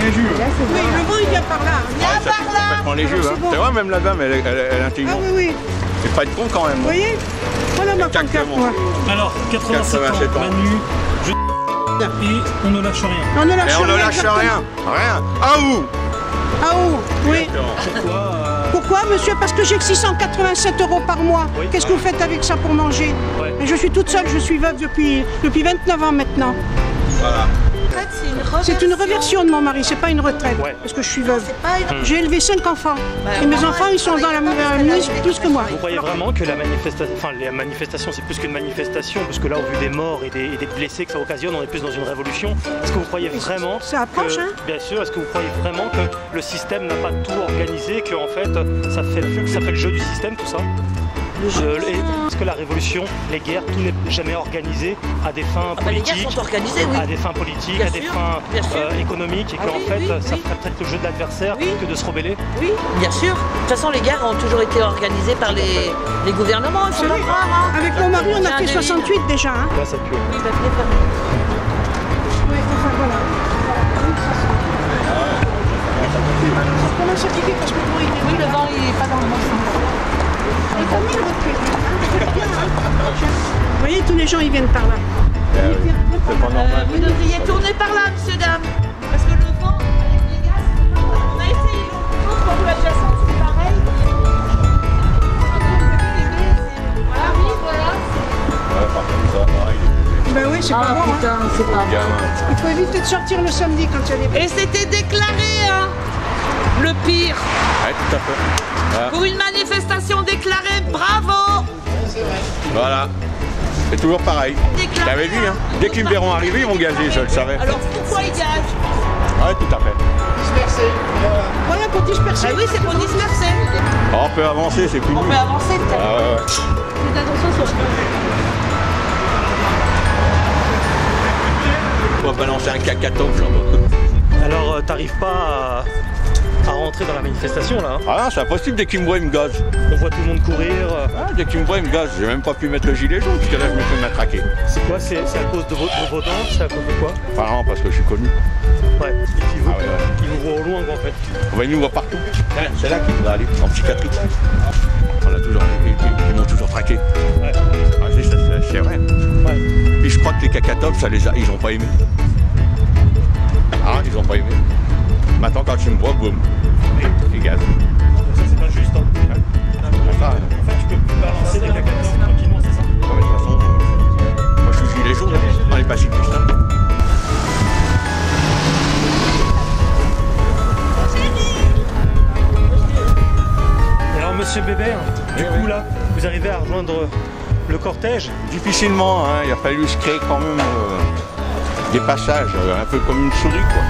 Les jus. Oui, le vent il vient par là. Ah, ça pue complètement les jus. Hein. C'est vrai, même la dame, elle est intelligente. Ah oui, oui. C'est pas être con quand même. Vous voyez? Voilà ma pancarte, moi. Alors, 87 ans, Manu, et on ne lâche rien. On ne lâche Et on ne lâche rien. Rien. Ah où? Ah où? Oui. Pourquoi Pourquoi, monsieur? Parce que j'ai que 687 € par mois. Oui. Qu'est-ce que vous faites avec ça pour manger? Ouais. Et je suis toute seule, je suis veuve depuis 29 ans maintenant. Voilà. C'est une reversion de mon mari, c'est pas une retraite, Ouais. parce que je suis veuve. J'ai élevé 5 enfants, et mes enfants ils sont dans la ministre plus que moi. Vous croyez vraiment que la manifestation, c'est plus qu'une manifestation, parce que là, au vu des morts et des blessés que ça occasionne, on est plus dans une révolution. Est-ce que vous croyez vraiment ça approche, hein? Bien sûr, est-ce que vous croyez vraiment que le système n'a pas tout organisé, que en fait, ça fait le jeu du système, tout ça? Est-ce que la révolution, les guerres, tout n'est jamais organisé à des fins politiques? Les guerres sont organisées, oui. À des fins politiques, Bien à des sûr, fins bien sûr. économiques, et Ah qu'en oui, fait, oui, ça oui. ferait peut-être le jeu de l'adversaire Oui. que de se rebeller? Oui, bien sûr. De toute façon, les guerres ont toujours été organisées par les gouvernements, il faut le croire. Hein. Avec mon mari, on a fait J'ai un 68 déjà. Hein. Là, ça pue. Oui, bah, venez faire. Oui, enfin voilà. Ça commence à piquer parce que le vent il est... Oui, le vent, il n'est pas dans le bon sens. Il est pas mal reculé. Vous voyez, tous les gens ils viennent par là. C'est pas normal. Vous devriez tourner par là, monsieur, dame. Parce que le vent, avec les gaz, on a essayé longtemps pour l'adjacence, c'est pareil. Voilà, oui, voilà. Ouais, par contre, ça, pareil. Ben oui, c'est pas bon. Hein. putain, c'est pas Gamin. Il faut éviter de sortir le samedi quand il y a des... Et c'était déclaré, hein. Le pire. Ouais, tout à fait. Voilà. Pour une manifestation déclarée, bravo. Voilà. C'est toujours pareil. Déclaré, T'avais vu, hein. Dès qu'ils me verront arriver, ils vont gazer, je le savais. Alors pourquoi ils gagent? Ouais, tout à fait. Voilà, pour disperser. Ah oui, c'est pour disperser. Oh, on peut avancer, c'est plus On nul. peut avancer peut-être. Ah, ouais, ouais. Faites attention sur On va balancer un cacatope là-bas. Alors, t'arrives pas à rentrer dans la manifestation, là, hein? Ah non, c'est impossible, dès qu'ils me voient, ils me gazent. On voit tout le monde courir. Ah, dès qu'ils me voient, ils me gazent. J'ai même pas pu mettre le gilet jaune, parce que là, je me fais matraquer. C'est quoi? C'est à cause de vos votants? C'est à cause de quoi? Enfin, non, parce que je suis connu. Ouais. Ils vous, Ah ouais, ouais. ils vous voient au loin, en fait. On va nous voir partout. C'est là qu'il faudra aller, en psychiatrie. On a toujours, ils m'ont toujours traqué. Ouais. Ah, c'est vrai. Ouais. Puis je crois que les cacatopes, ils ont pas aimé. Ah, ils ont pas aimé. Maintenant, quand tu me vois, boum, ils gazent. Ça, c'est injuste, hein. Ça, En fait, tu peux plus balancer des cacatops tranquillement, c'est ça? non, mais de toute façon, moi je suis gilet jaune, on n'est pas cycliste. Hein. Alors, monsieur Bébert, du coup, là, vous arrivez à rejoindre le cortège? Difficilement, hein, il a fallu se créer quand même des passages, un peu comme une souris, quoi.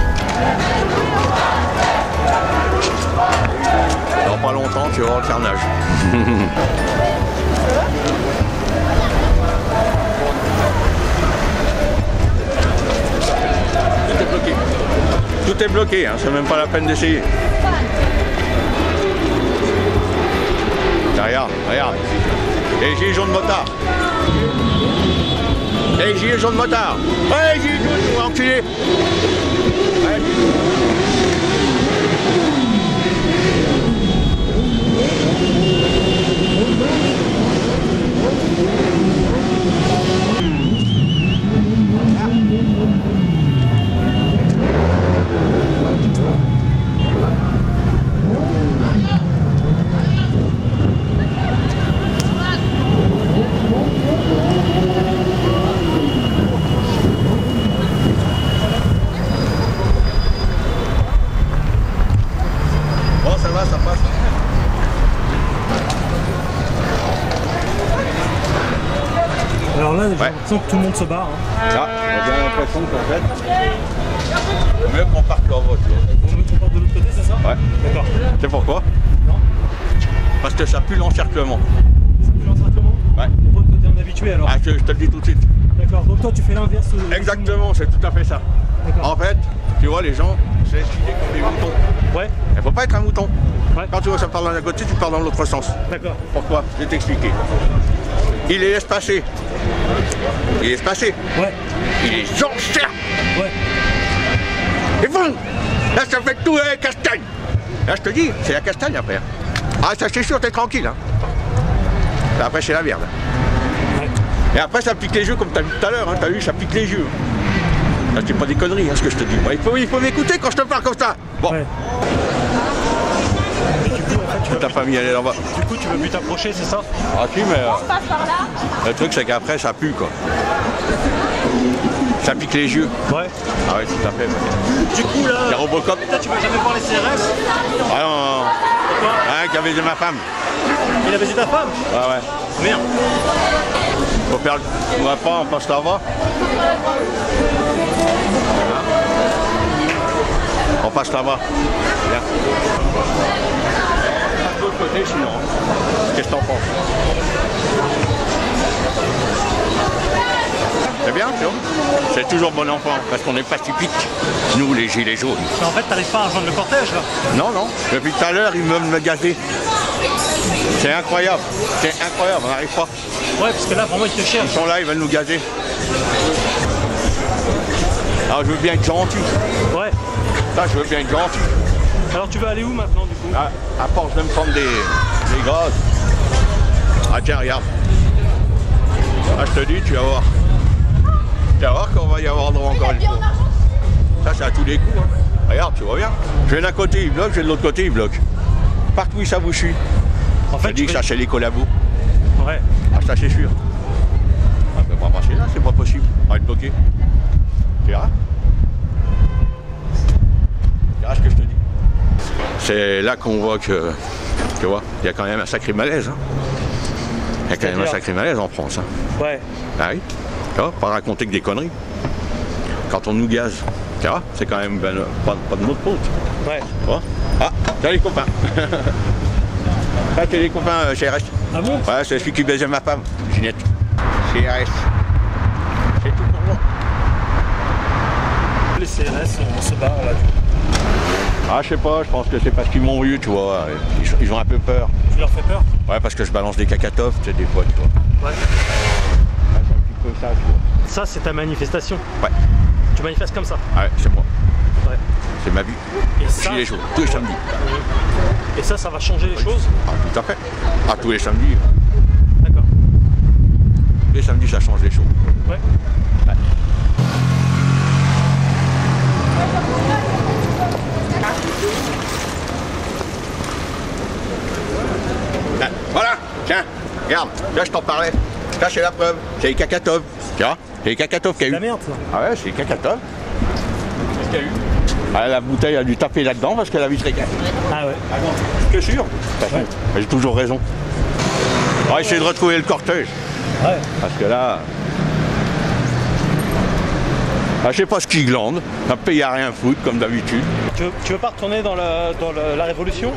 Dans pas longtemps, tu vas voir le carnage. Tout est bloqué. Tout est bloqué, hein, c'est même pas la peine d'essayer. Regarde, regarde. Et gilets jaunes motards. Et gilets jaunes motards. Ouais, gilets jaunes, enculé. Ouais. Bon, ça va, ça passe. Alors là, j'ai Ouais. l'impression que tout le monde se barre. Hein. Là, on a bien l'impression qu'en fait, faut mieux qu'on parte leur vote. Vous me comportez de l'autre côté, c'est ça? Ouais. D'accord. C'est pourquoi? Non. Parce que ça pue l'encerclement. Ça pue l'encerclement? Ouais. Toi, t'es un habitué alors? Ah, je te le dis tout de suite. D'accord, donc toi tu fais l'inverse. Exactement, c'est tout à fait ça. En fait, tu vois, les gens, c'est stylé comme des moutons. Ouais. Il faut pas être un mouton. Ouais. Quand tu vois ça part d'un côté, tu pars dans l'autre sens. D'accord. Pourquoi? Je vais t'expliquer. Il est espacé. Il est espacé. Ouais. Il est encerclé. Ouais. Et bon, là ça fait tout la castagne. Là je te dis, c'est la castagne après. Ah ça c'est sûr, t'es tranquille. Hein. Et après c'est la merde. Ouais. Et après ça pique les yeux comme t'as vu tout à l'heure, hein. T'as vu, ça pique les yeux. Là c'est pas des conneries hein, ce que je te dis. Moi, il faut m'écouter quand je te parle comme ça. Bon. Ouais. Et du coup, en fait, Toute ta famille elle est là-bas. du coup, tu veux plus t'approcher, c'est ça? Ah si mais On passe par là. le truc c'est qu'après ça pue quoi. Ça pique les yeux. Ouais. Ah oui tout à fait. Du coup, là, Il y a Robocop. toi, tu vas jamais voir les CRS? Ah non, non, non. Pourquoi? Hein, qui avait ma femme. Il a baisé ta femme? Ouais ouais. Merde. Faut faire le... On va pas, on passe là-bas. On passe là-bas. Bien. De l'autre côté sinon. Qu'est-ce que t'en penses? C'est bien, tu vois? C'est toujours bon enfant, parce qu'on est pacifique, nous les gilets jaunes. Mais en fait, t'arrives pas à rejoindre le cortège, là? Non, non, depuis tout à l'heure, ils veulent me gazer. C'est incroyable, on n'arrive pas. Ouais, parce que là, vraiment, ils te Ils cherchent. sont là, ils veulent nous gazer. Alors je veux bien être gentil. Ouais. Là, je veux bien être gentil. Alors, tu veux aller où maintenant, du coup? À force de me prendre des grosses. Ah tiens, regarde. Ah, je te dis, tu vas voir. Tu vas voir qu'on va y avoir droit encore une fois. Ça, c'est à tous les coups. Hein. Regarde, tu vois bien. Je vais d'un côté, il bloque, je vais de l'autre côté, il bloque. Partout où ça vous suit. En fait, Je dis que ça, c'est les collabos. Ouais. Ah, ça, c'est sûr. On ne peut pas passer là, c'est pas possible. On va être bloqué. Tu verras. Tu verras ce que je te dis. C'est là qu'on voit que, tu vois, il y a quand même un sacré malaise. Hein. Il y a quand même un sacré malaise en France. Hein. Ouais. Ah oui, tu vois, pas raconter que des conneries. Quand on nous gaze, tu vois, c'est quand même pas de notre faute. Ouais. Tu vois. Ah, t'as les copains. Là, t'es les copains CRS. Ah bon? Ouais, c'est celui qui baisait ma femme, Ginette. CRS. C'est tout pour moi. Les CRS, on se bat, là. Ah, je sais pas, je pense que c'est parce qu'ils m'ont vu, tu vois. Ils ont un peu peur. Tu leur fais peur? Ouais, parce que je balance des cacatoffes, tu sais, des fois, tu vois. Ouais. Ah, c'est un petit peu ça, tu vois. Ça, c'est ta manifestation? Ouais. Tu manifestes comme ça? Ouais, c'est moi. Ouais. C'est ma vie. Et ça, Gilets jaunes, tous les samedis. et ça va changer les choses? Ah, tout à fait. Ah, tous les samedis. D'accord. Tous les samedis, ça change les choses. Ouais. Ouais. Ah, voilà, tiens, regarde, là je t'en parlais. Là c'est la preuve, c'est les cacatoves. Tu vois, c'est les cacatoves qu'il y a La eu. merde, ça. Ah ouais, c'est les cacatoves. Qu'est-ce qu'il y a eu? Ah, la bouteille a dû taper là-dedans parce qu'elle a vitre est cassée. Ah ouais. Ah non, je suis sûr. Ouais. J'ai toujours raison. On va essayer de retrouver le cortège. Ouais. Parce que là. Ah, je sais pas ce qu'ils glandent. Un pays à rien foutre comme d'habitude. Tu veux pas retourner dans la révolution?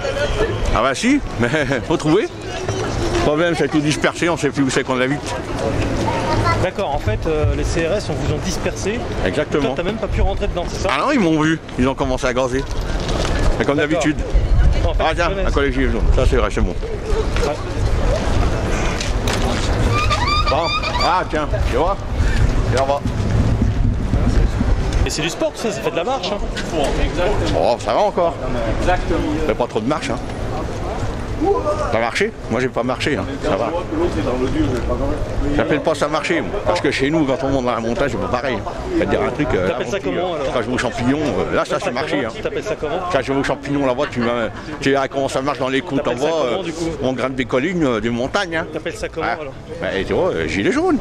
Ah bah si, mais faut trouver. Le problème c'est tout dispersé, on sait plus où c'est qu'on habite. D'accord, en fait, les CRS, on vous ont dispersé. Exactement. Toi, t'as même pas pu rentrer dedans, c'est ça? Ah non, ils m'ont vu, ils ont commencé à gazer. C'est comme D'accord. d'habitude. En fait, Ah ils tiens, connaissent. un collègue gilet jaune, ça c'est vrai, c'est bon. Ouais. Bon, ah tiens, tu vois, et on va. Et c'est du sport, tout ça, ça fait de la marche. Hein. Oh, ça va encore. Exactement. Fait pas trop de marche, hein. Ça a marché? Moi j'ai pas marché, hein. Ça va. J'appelle pas ça marcher, moi. Parce que chez nous, quand on monte dans la montagne, c'est pas pareil. Je vais te dire un truc. T'appelles ça comment, alors? Quand je vais aux champignons, là ça c'est marché. Hein. T'appelles ça comment? Quand je vais aux champignons là-bas, tu verras comment ça marche dans les côtes en T'appelles ça bas. comment, du coup? On grimpe des collines, des montagnes. Hein. T'appelles ça comment, alors? Et tu vois, gilet jaune.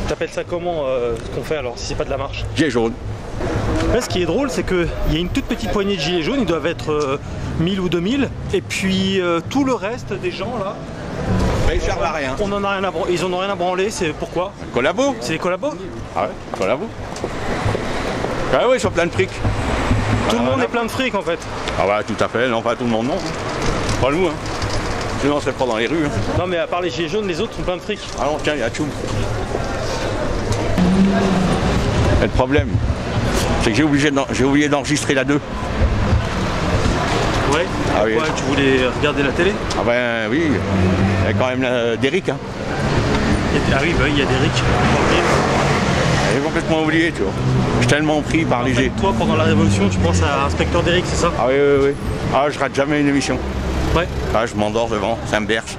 T'appelles ça comment, ce qu'on fait, alors, si c'est pas de la marche? Gilet jaune. Là, ce qui est drôle, c'est qu'il y a une toute petite poignée de gilets jaunes, ils doivent être 1000 ou 2000, et puis tout le reste des gens là, Mais ils servent à rien. ils en ont rien à branler, c'est pourquoi? Collabo. C'est des collabos? Ah ouais, collabo. Ah ouais, ils sont plein de fric. Tout le monde est plein de fric en fait. Ah ouais, tout à fait. Non, pas tout le monde, non. Pas nous, hein. Sinon on serait pas dans les rues. Hein. Non mais à part les gilets jaunes, les autres sont plein de fric. Ah non, tiens, il y a tout. Et le problème, c'est que j'ai oublié d'enregistrer la 2. Ouais. Ah oui. Ouais, tu voulais regarder la télé? Ah ben oui, il y a quand même Derrick. Hein. Ah oui, bah oui, il y a Derrick. J'ai complètement oublié, tu vois. Je suis tellement pris par les G. Toi, pendant la Révolution, tu penses à Inspecteur Derrick, c'est ça? Ah oui, oui, oui. Ah, je rate jamais une émission. Ouais. Ah, je m'endors devant, ça me berce.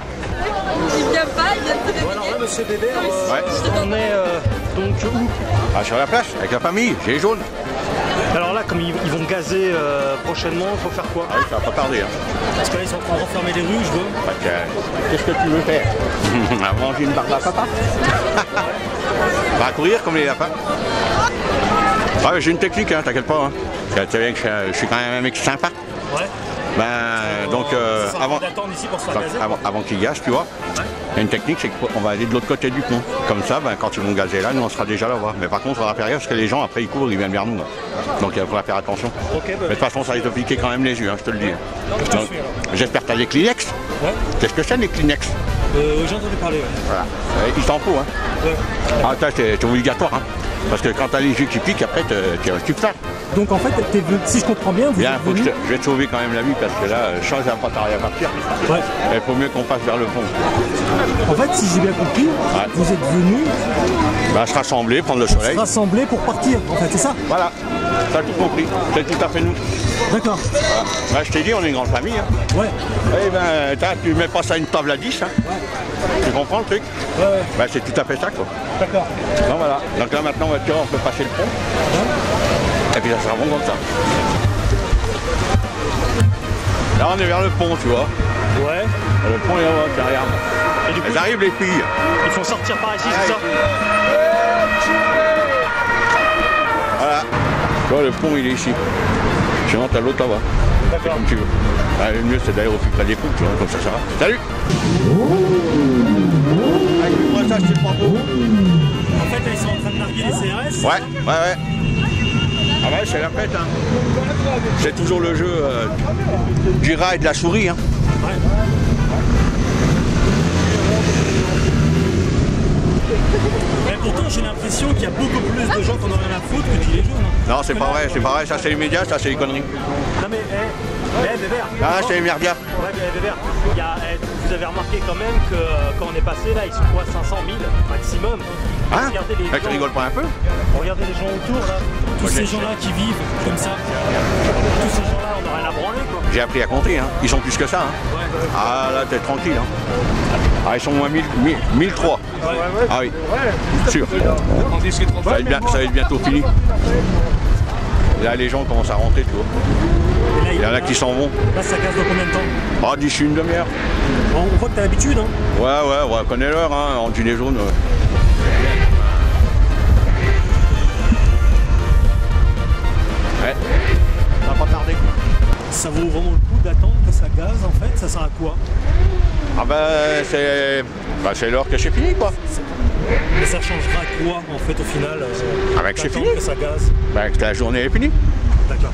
Il vient pas, il vient de se réveiller. Alors là, monsieur Bébert, Ouais. on est donc où? Ah, sur la plage, avec la famille, j'ai les jaunes. Alors là, comme ils vont gazer prochainement, il faut faire quoi? Ah oui, ça va pas tarder. Hein. Parce que là, ils sont en train de refermer les rues, je veux. Bah, qu'est-ce que tu veux faire? À manger une barbe à papa? Va courir comme les lapins. Ah, mais j'ai une technique, hein, t'inquiète pas. Hein. Tu sais bien que je suis quand même un mec sympa. Ouais. Ben, donc, ici pour se faire gazer. avant qu'ils gazent, tu vois, il y a une technique, c'est qu'on va aller de l'autre côté du pont. Comme ça, ben, quand ils vont gazer là, nous on sera déjà là-bas. Mais par contre, on va faire gaffe parce que les gens, après, ils courent, ils viennent vers nous. Là. Donc, il faudra faire attention. Ok, bah, mais de toute façon, ça risque de piquer quand même les yeux, hein, je te le dis. J'espère que tu as des Kleenex. Ouais. Qu'est-ce que c'est, les Kleenex? J'ai entendu parler, ouais. Voilà. Il t'en faut, hein. Ouais. Ah, c'est obligatoire, hein. Parce que quand t'as les yeux qui piquent, après, tu fais. Donc en fait, si je comprends bien, Bien, je vais te sauver quand même la vie parce que là, je change à pas t'arriver à partir. Ouais. Il faut mieux qu'on passe vers le pont. En fait, si j'ai bien compris, vous êtes venus Se rassembler, prendre le soleil. rassembler pour partir, en fait, c'est ça? Voilà, t'as tout compris. C'est tout à fait nous. D'accord. Voilà. Bah, je t'ai dit, on est une grande famille. Hein. Ouais. Eh ben, tu mets pas ça à une table à 10. Hein. Ouais. Tu comprends le truc? Ouais, ouais. Bah, c'est tout à fait ça, quoi. D'accord. Donc voilà. Donc là, maintenant, on peut passer le pont. Et puis ça sera bon comme ça. Là, on est vers le pont, tu vois. Ouais. Le pont est là-bas, derrière. Et du coup, elles arrivent, les filles. ils font sortir par ici, c'est ça? Voilà. Tu vois, le pont, il est ici. Sinon, t'as l'autre là-bas. D'accord. Comme tu veux. Le mieux, c'est d'aller au plus près des ponts, tu vois, comme ça va. Salut. Avec le brassage, c'est pas beau. En fait, là, ils sont en train de narguer les CRS. Ouais. Ah ouais, c'est la fête, hein. C'est toujours le jeu du rat et de la souris, hein. Ouais. Mais pourtant, j'ai l'impression qu'il y a beaucoup plus de gens qui en ont rien à foutre que de gilets jaunes. Non, c'est pas vrai, ça c'est les médias, ça c'est les conneries. Non mais, Bébert. Ah, c'est les merdias. Ouais, mais Bébert, vous avez remarqué quand même que quand on est passé là, ils sont quoi, 500 000 maximum. Hein? Regardez les Tu rigoles pas un peu? Regardez les gens autour là, tous ces gens-là qui vivent comme ça. Tous ces gens-là, on n'a rien à branler quoi. J'ai appris à compter, hein. Ils sont plus que ça, hein. Ouais. Ah là, t'es tranquille, hein. Ah, ils sont au moins 1003. Ah oui, sûr. Ça va être bientôt fini. Là, les gens commencent à rentrer, tu vois. Il y en a qui s'en vont. Là, ça casse dans combien de temps? Ah, d'ici une demi-heure. On voit que t'as l'habitude, hein. Ouais, on connaît l'heure, hein, en gilet jaune. Ouais, ça va pas tarder. Ça vaut vraiment le coup d'attendre que ça gaze, en fait? Ça sert à quoi? Ah c'est l'heure que c'est fini, quoi. Mais ça changera quoi, en fait, au final? Avec c'est fini. Que ça gaze? Que la journée est finie. D'accord.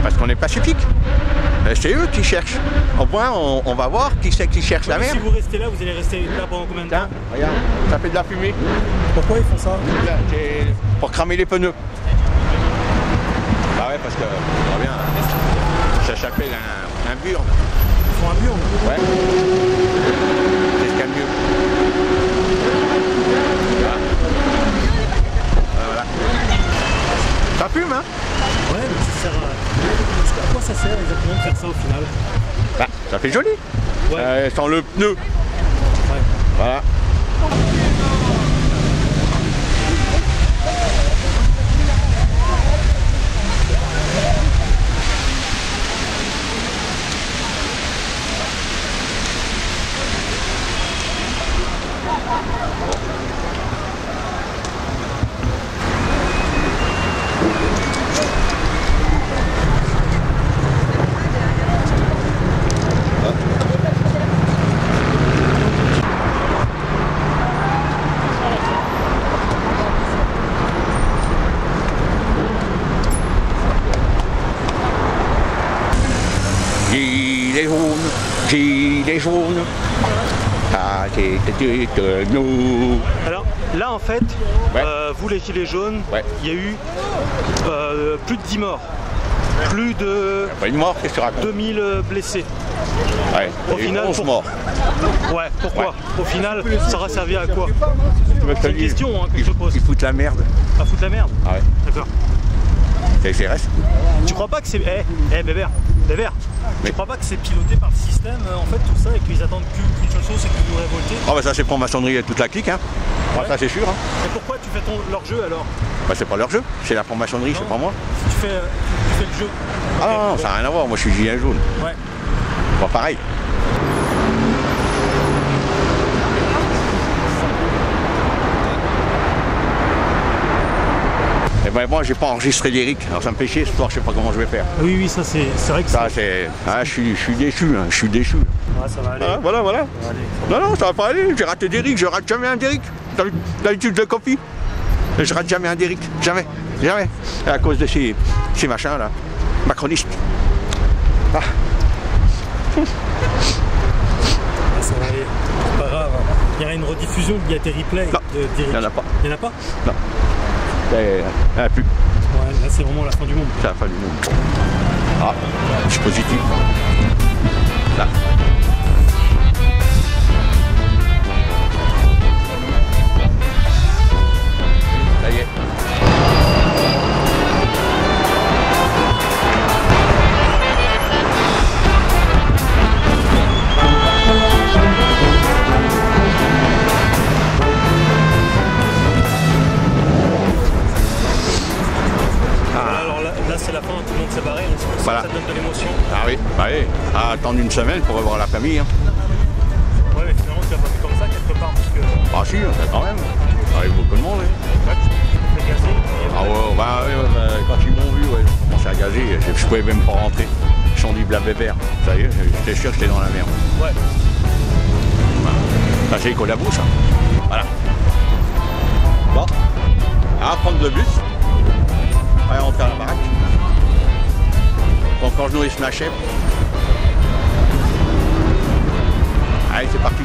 Parce qu'on est pacifique. C'est eux qui cherchent. Au moins, on va voir qui c'est qui cherche la merde. Si vous restez là, vous allez rester là pendant combien de temps? Tiens, regarde, ça fait de la fumée. Pourquoi ils font ça? C'est pour cramer les pneus. Ah ouais, parce que, on bien, ça s'appelle un burn. Ils font un burn? Ouais. C'est ce qu'il y a de mieux. Voilà. Ça fume, hein? Ouais, mais ça sert à quoi ça sert exactement de faire ça au final? Ça fait joli. Ouais. Sans le pneu. Ouais. Voilà. Gilets jaunes, Gilets jaunes, ah, c'est nous. Alors là en fait, Ouais. vous les gilets jaunes, Ouais. il y a eu plus de 10 morts, plus de Pas une mort, qu'est-ce que tu racontes? 2000 blessés. Ouais, Au et final, 11 pour- morts. Ouais, pourquoi? Ouais. Au final, ça aura servi à quoi? C'est une question, hein, que je te pose. Ils foutent la merde. À foutre la merde? Ah ouais, D'accord. c'est CRS. Tu crois pas que c'est... Bébert, Mais- tu crois pas que c'est piloté par le système, en fait, tout ça, et qu'ils attendent qu'une seule chose, c'est que vous révoltez? Ah bah ça c'est franc-maçonnerie et toute la clique, hein. Ah, Ouais. ça c'est sûr, hein. Et pourquoi tu fais leur jeu alors? Bah c'est pas leur jeu, c'est la franc-maçonnerie, c'est Non. pas moi. Si tu fais le jeu. Ah non, non, ça n'a rien à voir, moi je suis gilet jaune. Ouais. Pas pareil. Et ben moi j'ai pas enregistré d'Eric, alors ça me fait chier ce soir, je sais pas comment je vais faire. Oui, oui, ça c'est vrai que Ça c'est. Ah, je suis déçu, hein, je suis déçu. Ouais, ça va aller. Ah, voilà, voilà. Ça va aller. Non, non, ça va pas aller, j'ai raté d'Eric, je rate jamais un d'Eric. D'habitude je le copie. Et je rate jamais un d'Eric, jamais, jamais. Et à cause de ces machins là, macronistes. Ah. Ça va aller. C'est pas grave. Il y aura une rediffusion, il y a des replays Non, d'Eric. il y en a pas. Il y en a pas? Non. Il n'y en a plus, Ouais, là c'est vraiment la fin du monde. c'est la fin du monde. Ah, je suis positif. Là. Ça y est. Voilà, alors là c'est la fin, tout le monde s'est barré, donc c'est pour ça Voilà. que ça donne de l'émotion. Ah oui, bah oui. À attendre une semaine pour revoir la famille. Hein. Ouais, mais finalement tu l'as pas fait comme ça quelque part, parce que Ah si, quand même. Ça arrive beaucoup de monde. Hein. tu fais gazer. Ah ouais, bah, quand ils m'ont vu, ouais, j'ai commencé à gazer. Je pouvais même pas rentrer. Ils sont dit blablabla. Ça y est, j'étais sûr que j'étais dans la merde. Ouais. Ça c'est école à bouche. Hein. Voilà. Bon, à prendre le bus. Allez, rentrer à la baraque. Faut encore je nourrisse ma chèvre. Allez, c'est parti.